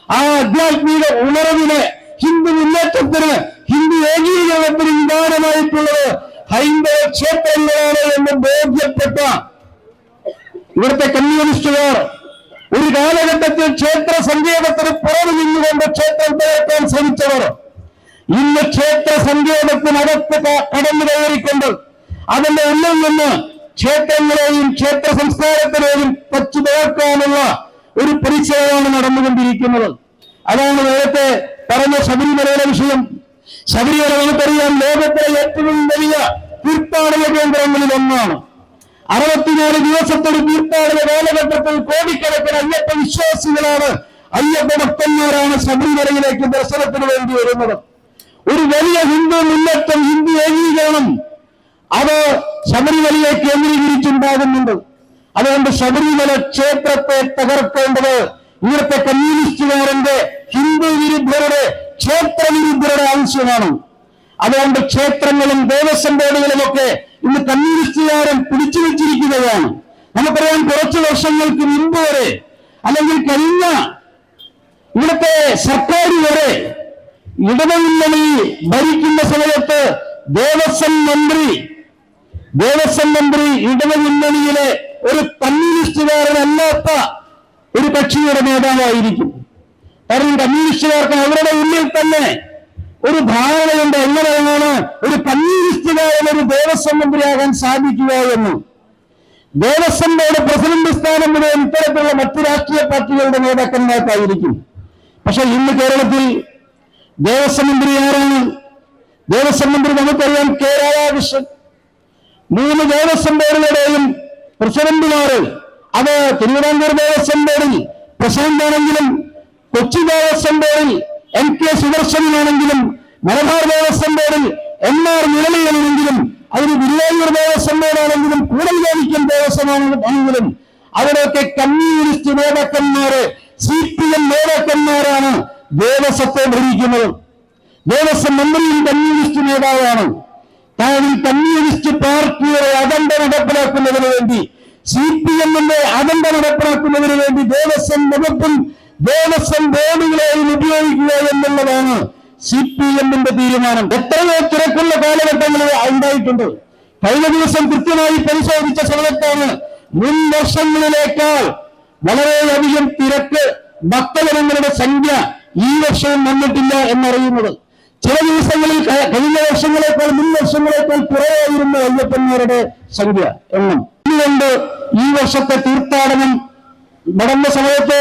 ആ ആധ്യാത്മിക ഉണർവിന്, ഹിന്ദു ഉന്നത്തത്തിന്, ഹിന്ദു ഏകീകരണത്തിന് നിദാനമായിട്ടുള്ളത് ഹൈന്ദവ ക്ഷേത്രങ്ങളാണ് എന്ന് ബോധ്യപ്പെട്ട ഇവിടുത്തെ കമ്മ്യൂണിസ്റ്റുകാർ ഒരു കാലഘട്ടത്തിൽ ക്ഷേത്ര സങ്കേതത്തിന് പുറമെ നിന്നുകൊണ്ട് ക്ഷേത്രം തകർക്കാൻ ശ്രമിച്ചവർ ഇന്ന് ക്ഷേത്ര സങ്കേതത്തിനകത്ത് കടന്നു കയറിക്കൊണ്ട് അതിന്റെ ഉള്ളിൽ നിന്ന് ക്ഷേത്രങ്ങളെയും ക്ഷേത്ര സംസ്കാരത്തിനെയും പച്ചു തകർക്കാനുള്ള ഒരു പരിചയമാണ് നടന്നുകൊണ്ടിരിക്കുന്നത്. അതാണ് നേരത്തെ പറഞ്ഞ ശബരിമലയുടെ വിഷയം. ശബരിമല നമുക്കറിയാം ലോകത്തിലെ ഏറ്റവും വലിയ തീർത്ഥാടന കേന്ദ്രങ്ങളിൽ ഒന്നാണ്. 64 ദിവസത്തൊരു തീർത്ഥാടന കാലഘട്ടത്തിൽ കോടിക്കണക്കിന് അയ്യപ്പ വിശ്വാസികളാണ്, അയ്യപ്പ ഭക്തന്മാരാണ് ശബരിമലയിലേക്ക് ദർശനത്തിന് വേണ്ടി വരുന്നത്. ഒരു വലിയ ഹിന്ദു മുന്നേറ്റം, ഹിന്ദു ഏകീകരണം അത് ശബരിമലയെ കേന്ദ്രീകരിച്ചുണ്ടാകുന്നുണ്ട്. അതുകൊണ്ട് ശബരിമല ക്ഷേത്രത്തെ തകർക്കേണ്ടത് ഇവിടുത്തെ കമ്മ്യൂണിസ്റ്റുകാരന്റെ, ഹിന്ദു വിരുദ്ധരുടെ, ക്ഷേത്ര വിരുദ്ധരുടെ ആവശ്യമാണ്. അതുകൊണ്ട് ക്ഷേത്രങ്ങളും ദേവസ്വം ബോർഡുകളുമൊക്കെ ഇന്ന് കമ്മ്യൂണിസ്റ്റുകാരൻ പിടിച്ചു വെച്ചിരിക്കുകയാണ്. നമുക്കറിയാം, കുറച്ചു വർഷങ്ങൾക്ക് മുമ്പ് വരെ, അല്ലെങ്കിൽ കഴിഞ്ഞ ഇവിടുത്തെ സർക്കാർ വരെ ഇടതുമുന്നണി ഭരിക്കുന്ന സമയത്ത് ദേവസ്വം മന്ത്രി ഇടതുമുന്നണിയിലെ ഒരു കമ്മ്യൂണിസ്റ്റുകാരനല്ലാത്ത ഒരു കക്ഷിയുടെ നേതാവായിരിക്കും. കാരണം കമ്മ്യൂണിസ്റ്റുകാർക്ക് അവരുടെ ഉള്ളിൽ തന്നെ ഒരു ധാരണയുണ്ട് എങ്ങനെയാണ് ഒരു കമ്മ്യൂണിസ്റ്റുകാരൻ ഒരു ദേവസ്വം മന്ത്രിയാകാൻ സാധിക്കുക എന്ന്. ദേവസ്വം ബോർഡ് പ്രസിഡന്റ് സ്ഥാനം മുതൽ ഇത്തരത്തിലുള്ള മറ്റു രാഷ്ട്രീയ പാർട്ടികളുടെ നേതാക്കന്മാർക്കായിരിക്കും. പക്ഷെ ഇന്ന് കേരളത്തിൽ ദേവസ്വം മന്ത്രി ആരാണ്? ദേവസ്വം മന്ത്രി നമുക്കറിയാം, കെ രാധാകൃഷ്ണൻ. 3 ദേവസ്വം ബോർഡുകളുടെയും പ്രസിഡന്റുമാര്, അത് തിരുവിതാംകൂർ ദേവസ്വം ബോർഡിൽ പ്രശാന്താണെങ്കിലും, കൊച്ചി ദേവസ്വം ബോർഡിൽ MK സുദർശനാണെങ്കിലും, മലബാർ ദേവസ്വം ബോർഡിൽ MR മുരളീധരനെങ്കിലും, അതിന് ഗുരുവായൂർ ദേവസ്വം ബോർഡാണെങ്കിലും, കൂടൽവേലിക്കൽ ദേവസ്വമാണെങ്കിലും അവരൊക്കെ കമ്മ്യൂണിസ്റ്റ് നേതാക്കന്മാര്, CPM നേതാക്കന്മാരാണ് ദേവസ്വത്തെ ഭരിക്കുന്നത്. ദേവസ്വം മന്ത്രിയും കമ്മ്യൂണിസ്റ്റ് നേതാവാണ്. കാരണം കമ്മ്യൂണിസ്റ്റ് പാർട്ടിയുടെ അജണ്ട നടപ്പിലാക്കുന്നതിന് വേണ്ടി, CPM-ന്റെ അജണ്ട നടപ്പിലാക്കുന്നതിന് വേണ്ടി ദേവസ്വം വകുപ്പും ദേവസ്വം ബോർഡുകളെയും ഉപയോഗിക്കുക എന്നുള്ളതാണ് CPM-ന്റെ തീരുമാനം. എത്രയോ തിരക്കുള്ള കാലഘട്ടങ്ങളിൽ ഉണ്ടായിട്ടുണ്ട്. കഴിഞ്ഞ ദിവസം കൃത്യമായി പരിശോധിച്ച സമയത്താണ് മുൻ വർഷങ്ങളിലേക്കാൾ വളരെയധികം തിരക്ക്, ഭക്തജനങ്ങളുടെ സംഖ്യ ഈ വർഷവും വന്നിട്ടില്ല എന്നറിയുന്നത്. ചില ദിവസങ്ങളിൽ കഴിഞ്ഞ വർഷങ്ങളെക്കാൾ, മുൻ വർഷങ്ങളെക്കാൾ കുറവായിരുന്നു അയ്യപ്പന്മാരുടെ സംഖ്യ, എണ്ണം. അതുകൊണ്ട് ഈ വർഷത്തെ തീർത്ഥാടനം നടന്ന സമയത്ത്